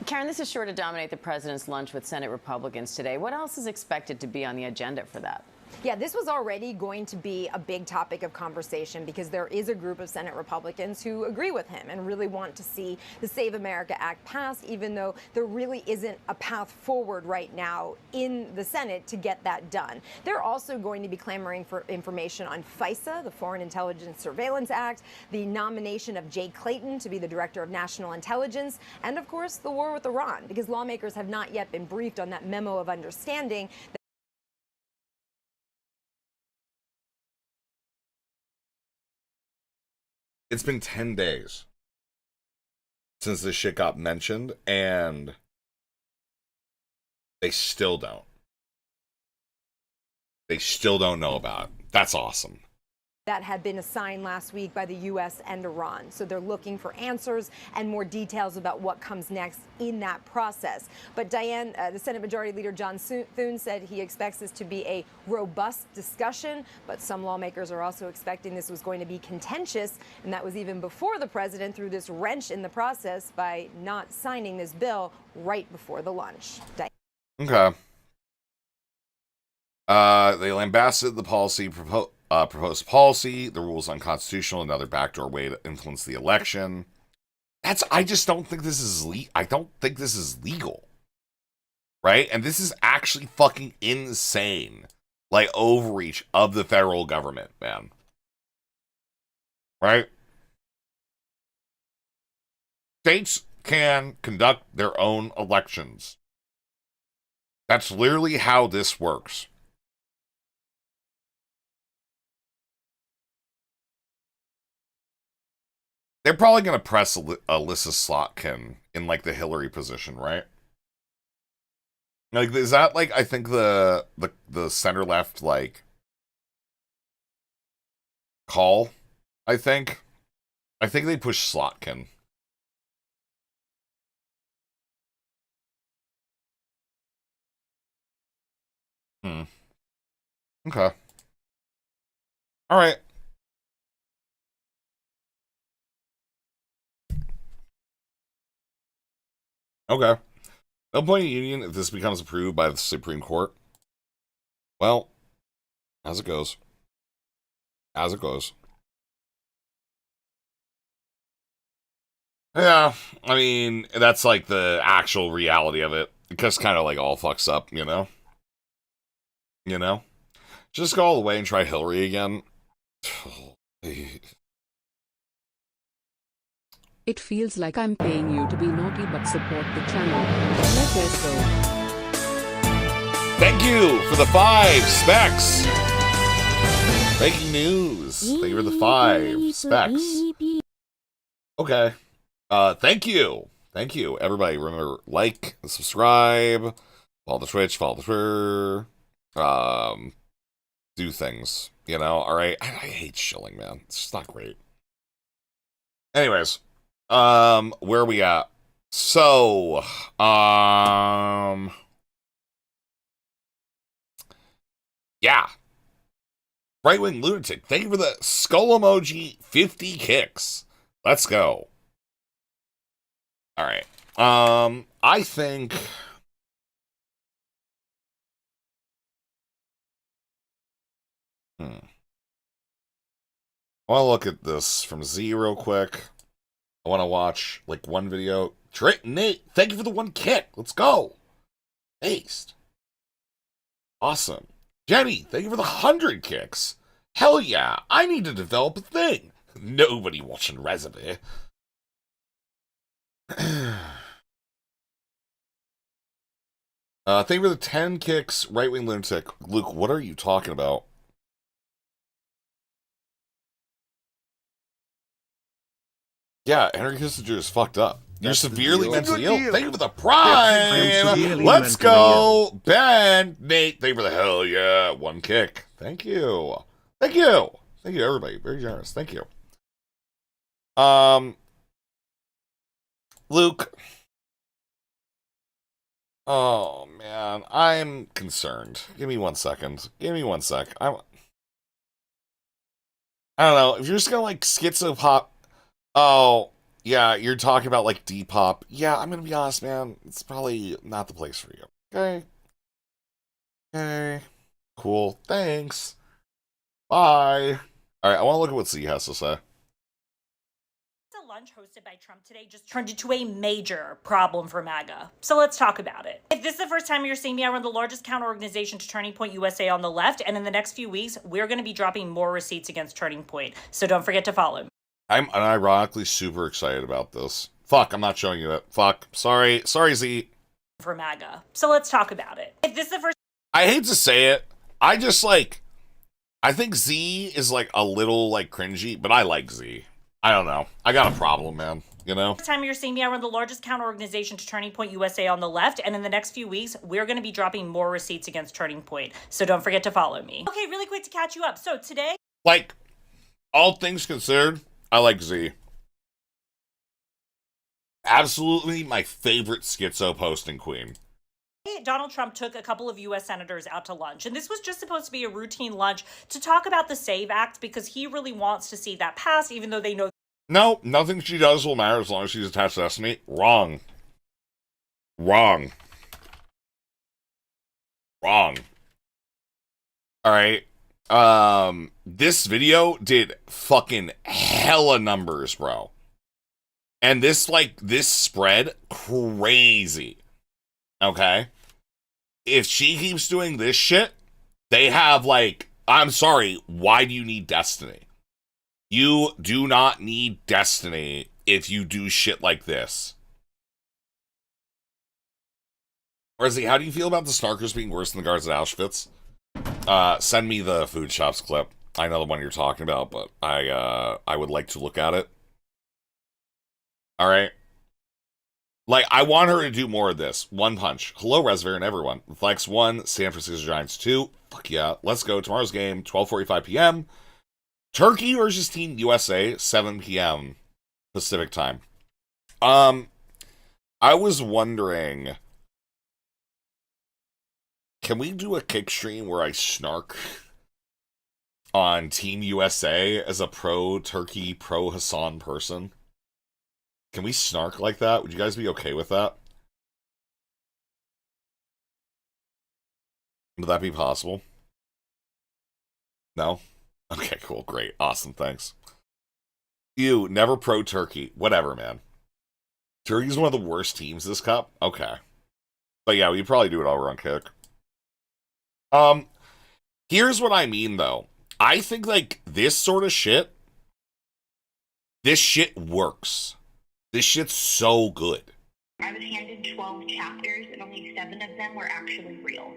L: Karen, this is sure to dominate the president's lunch with Senate Republicans today. What else is expected to be on the agenda for that?
M: Yeah, this was already going to be a big topic of conversation because there is a group of Senate Republicans who agree with him and really want to see the Save America Act passed, even though there really isn't a path forward right now in the Senate to get that done. They're also going to be clamoring for information on FISA, the Foreign Intelligence Surveillance Act, the nomination of Jay Clayton to be the Director of National Intelligence, and of course the war with Iran, because lawmakers have not yet been briefed on that memo of understanding.
A: It's been 10 days since this shit got mentioned, and they still don't. They still don't know about it. That's awesome.
M: that had been assigned last week by the U.S. and Iran. So they're looking for answers and more details about what comes next in that process. But Diane, the Senate Majority Leader John Thune said he expects this to be a robust discussion, but some lawmakers are also expecting this was going to be contentious, and that was even before the president threw this wrench in the process by not signing this bill right before the lunch. Diane.
A: Okay. They lambasted the proposed policy. The rule is unconstitutional. Another backdoor way to influence the election. I just don't think this is I don't think this is legal, right? And this is actually fucking insane, like overreach of the federal government, man. Right? States can conduct their own elections. That's literally how this works. They're probably going to press Alyssa Slotkin in, like, the Hillary position, right? Like, is that, like, I think the center-left, like, call, I think? I think they push Slotkin. Okay. All right. Okay. No point in union if this becomes approved by the Supreme Court. Well, as it goes. As it goes. Yeah, I mean, that's like the actual reality of it. It just kind of like all fucks up, you know? You know? Just go all the way and try Hillary again.
C: It feels like I'm paying you to be naughty but support the channel. Let us go.
A: Thank you for the 5 specs. Breaking news. Thank you for the 5 specs. Okay. Thank you. Thank you. Everybody, remember, like, subscribe, follow the Twitch, follow the Twitter. Do things, you know? Alright. I hate shilling, man. It's just not great. Anyways. Where are we at? So, yeah. Right-wing lunatic, thank you for the skull emoji 50 kicks. Let's go. Alright. I think... I want to look at this from Z real quick. I want to watch, like, one video. Nate, thank you for the 1 kick. Let's go. Based. Awesome. Jenny, thank you for the 100 kicks. Hell yeah. I need to develop a thing. Nobody watching Resume. Thank you for the 10 kicks, right-wing lunatic. Luke, what are you talking about? Yeah, Henry Kissinger is fucked up. You're severely mentally ill. Thank you for the prime. Let's go, Ben. Nate, thank you for the hell yeah 1 kick. Thank you. Thank you. Thank you, everybody. Very generous. Thank you. Luke. Oh, man. I'm concerned. Give me 1 second. Give me 1 sec. I don't know. If you're just gonna, like, schizopop... Oh, yeah, you're talking about, like, Depop. Yeah, I'm gonna be honest, man. It's probably not the place for you. Okay? Okay. Cool. Thanks. Bye. Alright, I want to look at what Z has to say.
N: The lunch hosted by Trump today just turned into a major problem for MAGA. So let's talk about it. If this is the first time you're seeing me, I run the largest counter organization to Turning Point USA on the left, and in the next few weeks, we're going to be dropping more receipts against Turning Point. So don't forget to follow me.
A: I'm unironically super excited about this. Fuck, I'm not showing you it. Fuck. Sorry. Sorry, Z.
N: For MAGA. So let's talk about it. If this is the first...
A: I hate to say it. I just, like... I think Z is, like, a little, like, cringy, but I like Z. I don't know. I got a problem, man. You know?
N: This time you're seeing me, I run the largest counter organization to Turning Point USA on the left, and in the next few weeks, we're going to be dropping more receipts against Turning Point. So don't forget to follow me. Okay, really quick to catch you up. So today...
A: Like... All things considered, I like Z. Absolutely my favorite schizo posting queen.
N: Donald Trump took a couple of U.S. senators out to lunch, and this was just supposed to be a routine lunch to talk about the SAVE Act because he really wants to see that passed, even though they know.
A: No, nothing she does will matter as long as she's attached to Destiny. Wrong. Wrong. Wrong. Alright. This video did fucking hella numbers, bro. And this spread crazy. Okay? If she keeps doing this shit, they have I'm sorry, why do you need Destiny? You do not need Destiny if you do shit like this. Rezzy, how do you feel about the Snarkers being worse than the guards at Auschwitz? Send me the food shops clip. I know the one you're talking about, but I would like to look at it. Alright? I want her to do more of this. One punch. Hello, Resver and everyone. Flex 1, San Francisco Giants 2. Fuck yeah. Let's go. Tomorrow's game, 12:45 p.m. Turkey versus Team USA, 7 p.m. Pacific time. I was wondering, can we do a kick stream where I snark on Team USA as a pro-Turkey, pro-Hassan person? Can we snark like that? Would you guys be okay with that? Would that be possible? No? Okay, cool, great, awesome, thanks. Ew, never pro-Turkey. Whatever, man. Turkey's one of the worst teams this cup? Okay. But yeah, we probably do it over on kick. Here's what I mean, though. I think, this sort of shit, this shit works. This shit's so good.
O: I was handed 12 chapters, and only 7 of them were actually real.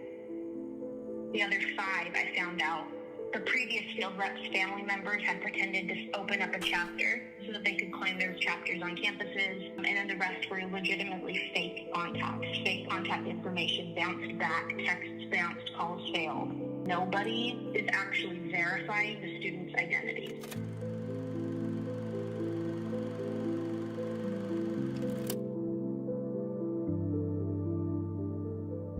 O: The other 5, I found out, the previous field reps' family members had pretended to open up a chapter so that they could claim those chapters on campuses, and then the rest were legitimately fake contact information, bounced back, texts bounced, calls failed. Nobody is actually verifying the students' identities.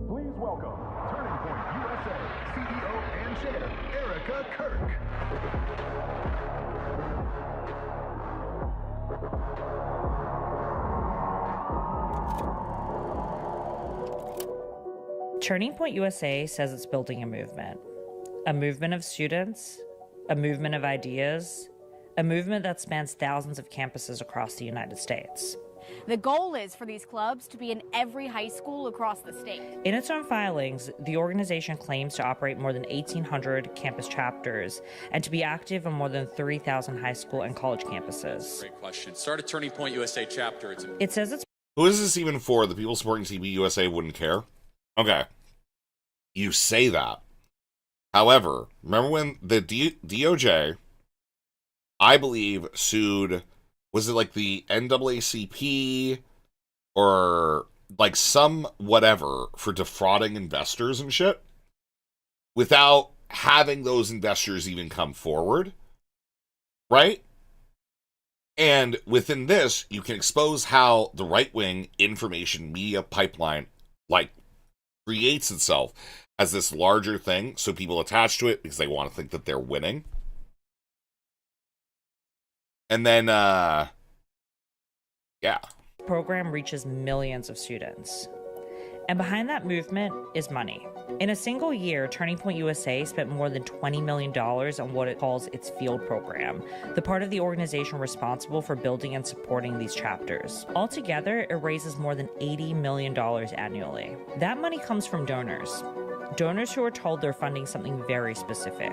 P: Please welcome Turning Point USA CEO and Chair, Erica Kirk.
N: Turning Point USA says it's building a movement of students, a movement of ideas, a movement that spans thousands of campuses across the United States.
Q: The goal is for these clubs to be in every high school across the state.
N: In its own filings, the organization claims to operate more than 1,800 campus chapters and to be active on more than 3,000 high school and college campuses.
R: Great question. Start a Turning Point USA chapter.
N: It says it's...
A: Who is this even for? The people supporting TV USA wouldn't care? Okay. You say that. However, remember when the DOJ, I believe, sued... Was it the NAACP or some whatever for defrauding investors and shit without having those investors even come forward? Right? And within this, you can expose how the right-wing information media pipeline creates itself as this larger thing, so people attach to it because they want to think that they're winning. And then, yeah.
N: Program reaches millions of students. And behind that movement is money. In a single year, Turning Point USA spent more than $20 million on what it calls its field program, the part of the organization responsible for building and supporting these chapters. Altogether, it raises more than $80 million annually. That money comes from donors. Donors who are told they're funding something very specific.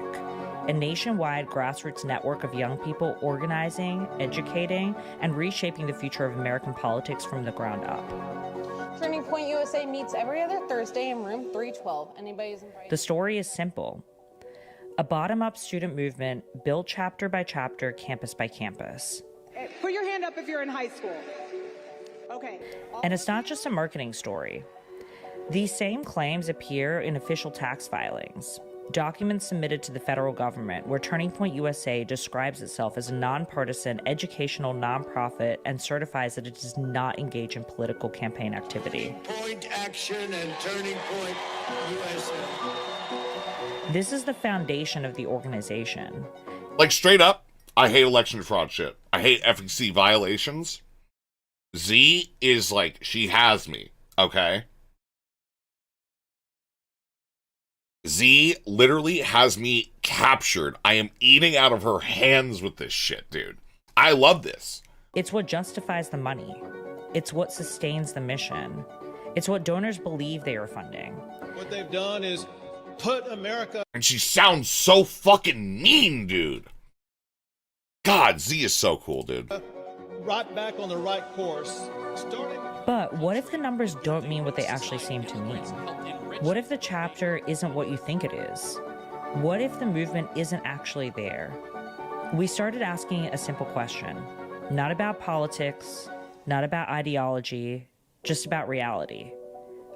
N: A nationwide grassroots network of young people organizing, educating, and reshaping the future of American politics from the ground up.
S: Turning Point USA meets every other Thursday in room 312. Anybody's invited.
N: The story is simple. A bottom-up student movement built chapter by chapter, campus by campus.
T: Hey, put your hand up if you're in high school. Okay.
N: And it's not just a marketing story. These same claims appear in official tax filings.
U: documents submitted to the federal government where Turning Point USA describes itself as a nonpartisan educational nonprofit and certifies that it does not engage in political campaign activity.
V: Point Action and Turning Point USA.
U: This is the foundation of the organization.
A: Like, straight up, I hate election fraud shit. I hate FEC violations. Z is like, she has me, okay? Z literally has me captured. I am eating out of her hands with this shit, dude. I love this.
U: It's what justifies the money. It's what sustains the mission. It's what donors believe they are funding.
V: What they've done is put America...
A: And she sounds so fucking mean, dude. God, Z is so cool, dude.
V: right back on the right course.
U: But what if the numbers don't mean what they actually seem to mean? What if the chapter isn't what you think it is? What if the movement isn't actually there? We started asking a simple question, not about politics, not about ideology, just about reality.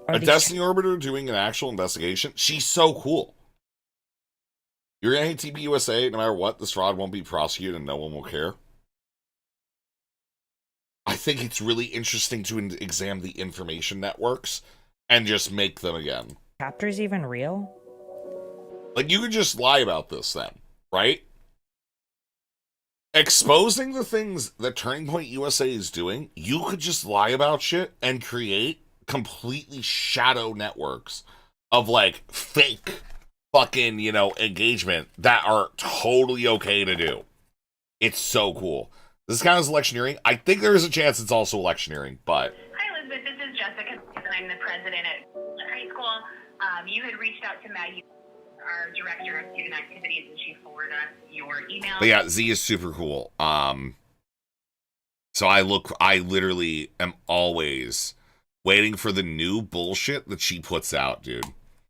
A: A Destiny Orbiter doing an actual investigation? She's so cool. You're gonna hate TP USA no matter what, this fraud won't be prosecuted and no one will care. I think it's really interesting to examine the information networks and just make them again.
U: Chapter's even real?
A: Like, you could just lie about this then, right? Exposing the things that Turning Point USA is doing, you could just lie about shit and create completely shadow networks of, like, fake fucking, you know, engagement that are totally okay to do. It's so cool. This kind of electioneering. I think there is a chance it's also electioneering, but...
O: Hi, Elizabeth. This is Jessica. I'm the president at high school. You had reached out to Maggie, our director of student activities, and she forwarded us your email.
A: But yeah, Z is super cool. So I literally am always waiting for the new bullshit that she puts out, dude.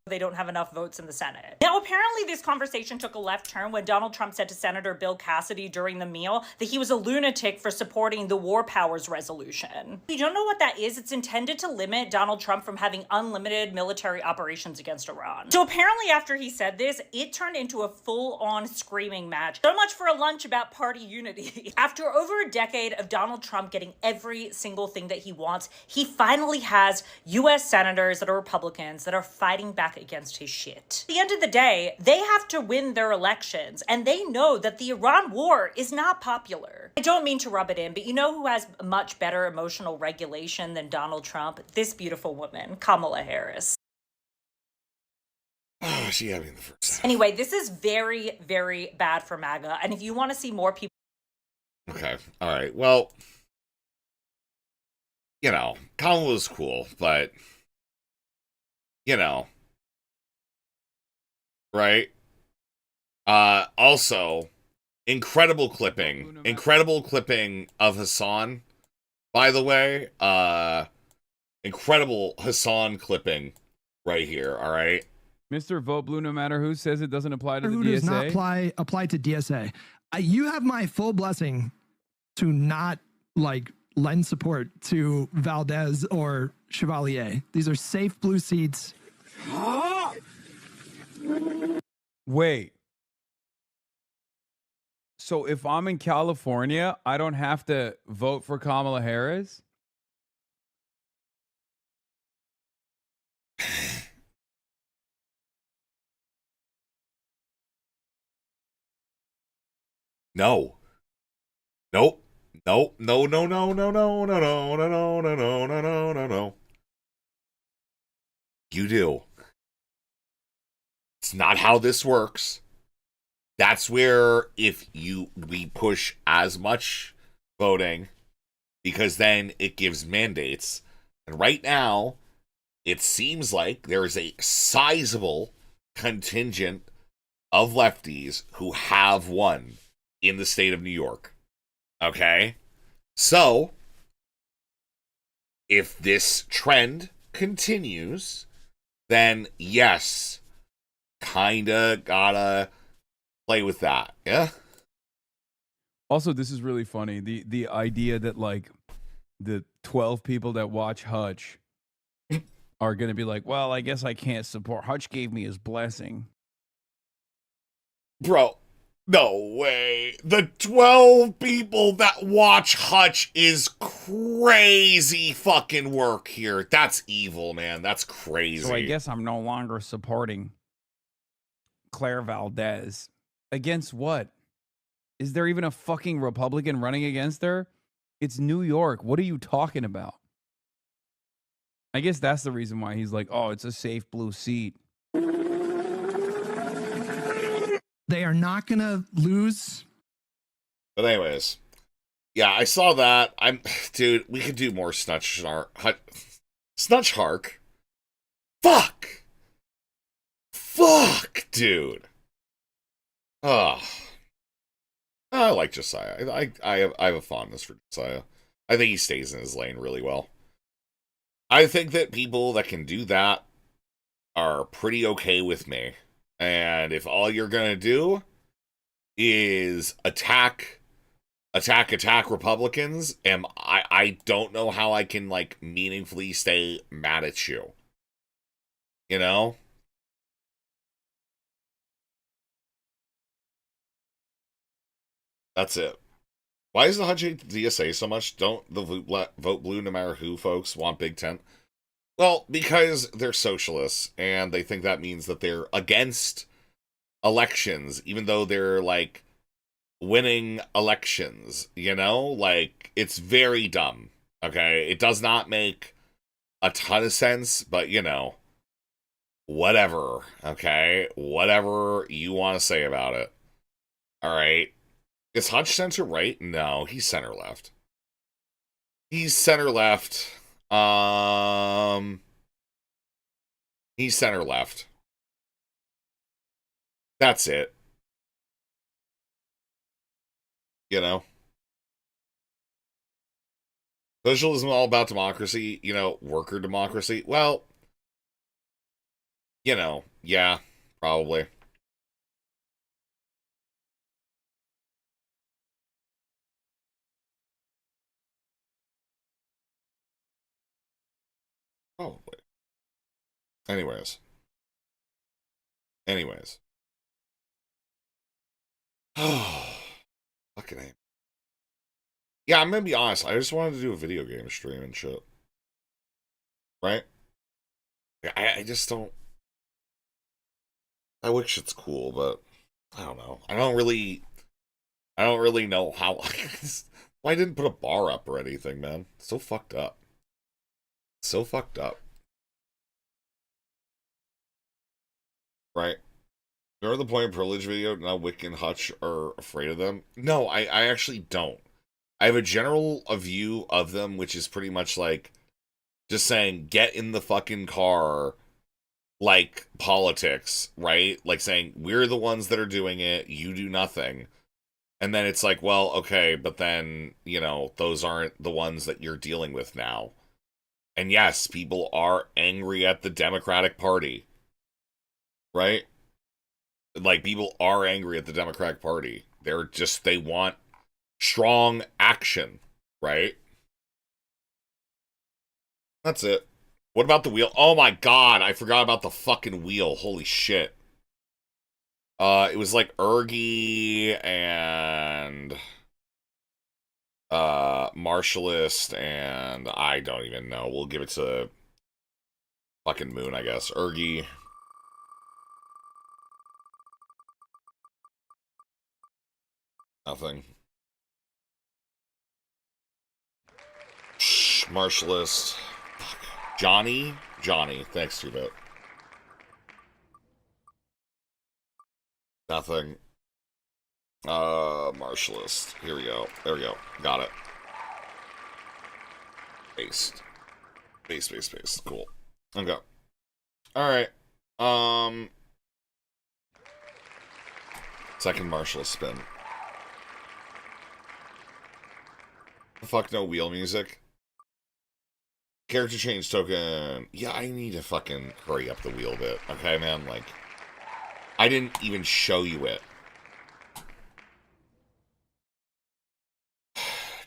N: They don't have enough votes in the Senate. Now, apparently this conversation took a left turn when Donald Trump said to Senator Bill Cassidy during the meal that he was a lunatic for supporting the War Powers Resolution. If you don't know what that is, it's intended to limit Donald Trump from having unlimited military operations against Iran. So apparently after he said this, it turned into a full-on screaming match. So much for a lunch about party unity. After over a decade of Donald Trump getting every single thing that he wants, he finally has U.S. senators that are Republicans that are fighting back against his shit. At the end of the day, they have to win their elections, and they know that the Iran war is not popular. I don't mean to rub it in, but you know who has much better emotional regulation than Donald Trump? This beautiful woman, Kamala Harris.
A: Oh, she had me in the first half.
N: Anyway, this is very, very bad for MAGA, and if you want to see more people...
A: Okay, alright, well... You know, Kamala's cool, but... You know... Right? Also, incredible clipping of Hassan, by the way. Incredible Hassan clipping right here, all right?
W: Mr. Vote Blue, no matter who says it doesn't apply to the
X: who
W: DSA.
X: does not apply to DSA. You have my full blessing to not, like, lend support to Valdez or Chevalier. These are safe blue seats.
W: Wait. So if I'm in California, I don't have to vote for Kamala Harris?
A: No. Nope. Nope. No, no, no, no, no, no, no, no, no, no, no, no, no, no, no. You do. It's not how this works. That's where if we push as much voting, because then it gives mandates. And right now, it seems like there is a sizable contingent of lefties who have won in the state of New York. Okay? So, if this trend continues, then yes, kinda gotta play with that, yeah?
W: Also, this is really funny. The idea that, like, the 12 people that watch Hutch are going to be like, well, I guess I can't support. Hutch gave me his blessing.
A: Bro, no way. The 12 people that watch Hutch is crazy fucking work here. That's evil, man. That's crazy.
W: So I guess I'm no longer supporting Claire Valdez. Against what? Is there even a fucking Republican running against her? It's New York. What are you talking about? I guess that's the reason why he's like, oh, it's a safe blue seat.
X: They are not going to lose.
A: But anyways, yeah, I saw that. Dude, we could do more Snutch Hark. Fuck, dude. Oh. I like Josiah. I have a fondness for Josiah. I think he stays in his lane really well. I think that people that can do that are pretty okay with me. And if all you're gonna do is attack Republicans, I don't know how I can like meaningfully stay mad at you. You know? That's it. Why is the Hutch hate the DSA so much? Don't the vote blue no matter who folks want Big Tent? Well, because they're socialists, and they think that means that they're against elections, even though they're, like, winning elections, you know? Like, it's very dumb, okay? It does not make a ton of sense, but, you know, whatever, okay? Whatever you want to say about it. All right? Is Hutch center right? No, he's center left. He's center left. He's center left. That's it. You know? Socialism is all about democracy, you know, worker democracy. Well, you know, yeah, probably. Probably. Anyways. Oh, fucking A. Yeah, I'm gonna be honest. I just wanted to do a video game stream and shit. Right? I just don't. I wish it's cool, but I don't know. I don't really know how. Why I didn't put a bar up or anything, man? So fucked up. So fucked up. Right? Remember the point of privilege video? Now Wick and Hutch are afraid of them? No, I actually don't. I have a general view of them, which is pretty much like just saying, get in the fucking car, like politics, right? Like saying, we're the ones that are doing it, you do nothing. And then it's like, well, okay, but then, you know, those aren't the ones that you're dealing with now. And yes, people are angry at the Democratic Party. Right? Like, people are angry at the Democratic Party. They want strong action, right? That's it. What about the wheel? Oh my god, I forgot about the fucking wheel. Holy shit. It was like Ergy and Marshallist and I don't even know. We'll give it to fucking Moon, I guess. Ergy. Nothing. Marshallist. Johnny? Johnny. Thanks, 2-bit. Nothing. Marshallist. Here we go. There we go. Got it. Based. Base. Cool. Okay. Alright. Second Marshallist spin. Fuck no wheel music. Character change token. Yeah, I need to fucking hurry up the wheel bit. Okay, man? Like, I didn't even show you it.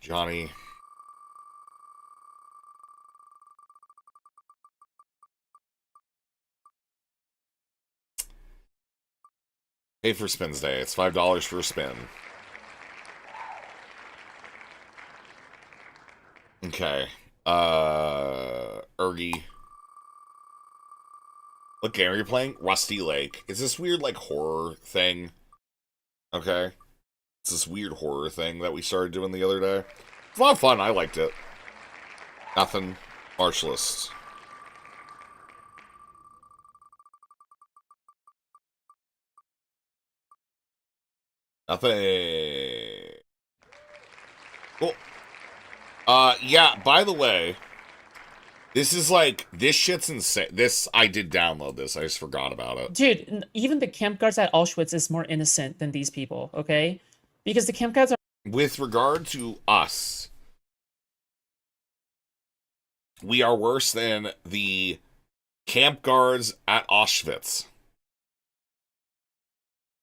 A: Johnny. Pay for spins day. It's $5 for a spin. Okay. Ergy. What game are you playing? Rusty Lake. It's this weird, like, horror thing. Okay. It's this weird horror thing that we started doing the other day. It's a lot of fun. I liked it. Nothing. Martialist. Nothing. Cool. Yeah, by the way, this is like, this shit's insane. This, I did download this. I just forgot about it.
E: Dude, even the camp guards at Auschwitz is more innocent than these people, okay? Because the camp guards are...
A: With regard to us, we are worse than the camp guards at Auschwitz.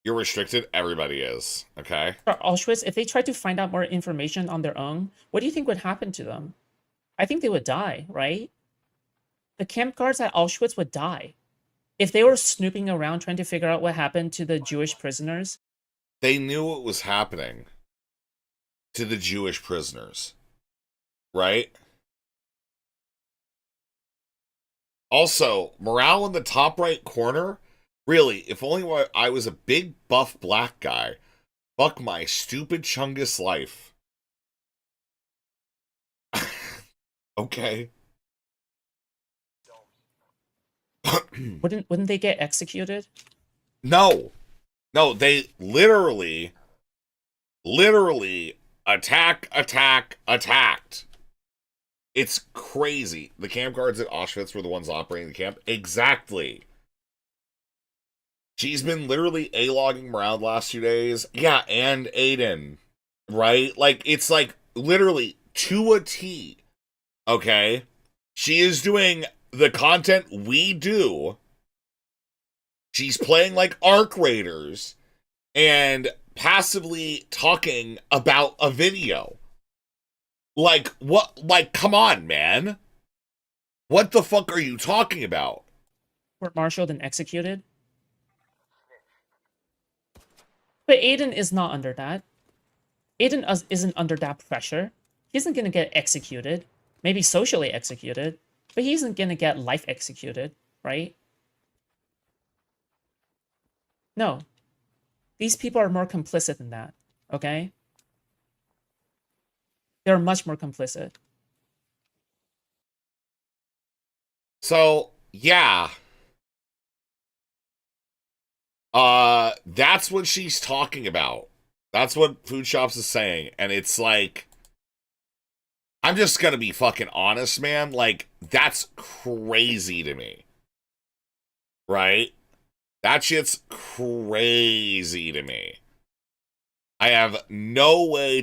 A: You're restricted, everybody is, okay?
E: Auschwitz, if they tried to find out more information on their own, what do you think would happen to them? I think they would die, right? The camp guards at Auschwitz would die. If they were snooping around trying to figure out what happened to the Jewish prisoners.
A: They knew what was happening to the Jewish prisoners, right? Also, morale in the top right corner. Really, if only I was a big buff black guy. Fuck my stupid Chungus life. Okay.
E: Wouldn't they get executed?
A: No. No, they literally attacked. It's crazy. The camp guards at Auschwitz were the ones operating the camp. Exactly. She's been literally A-logging around the last 2 days. Yeah, and Aiden. Right? Like, it's like literally to a T. Okay? She is doing the content we do. She's playing like Arc Raiders and passively talking about a video. Like, what? Like, come on, man. What the fuck are you talking about?
E: Court-martialed and executed? But Aiden is not under that. Aiden isn't under that pressure. He isn't going to get executed. Maybe socially executed. But he isn't going to get life executed, right? No. These people are more complicit than that, okay? They're much more complicit.
A: So, yeah. That's what she's talking about. That's what Food Shops is saying. And it's like, I'm just gonna be fucking honest, man. Like, that's crazy to me. Right? That shit's crazy to me. I have no way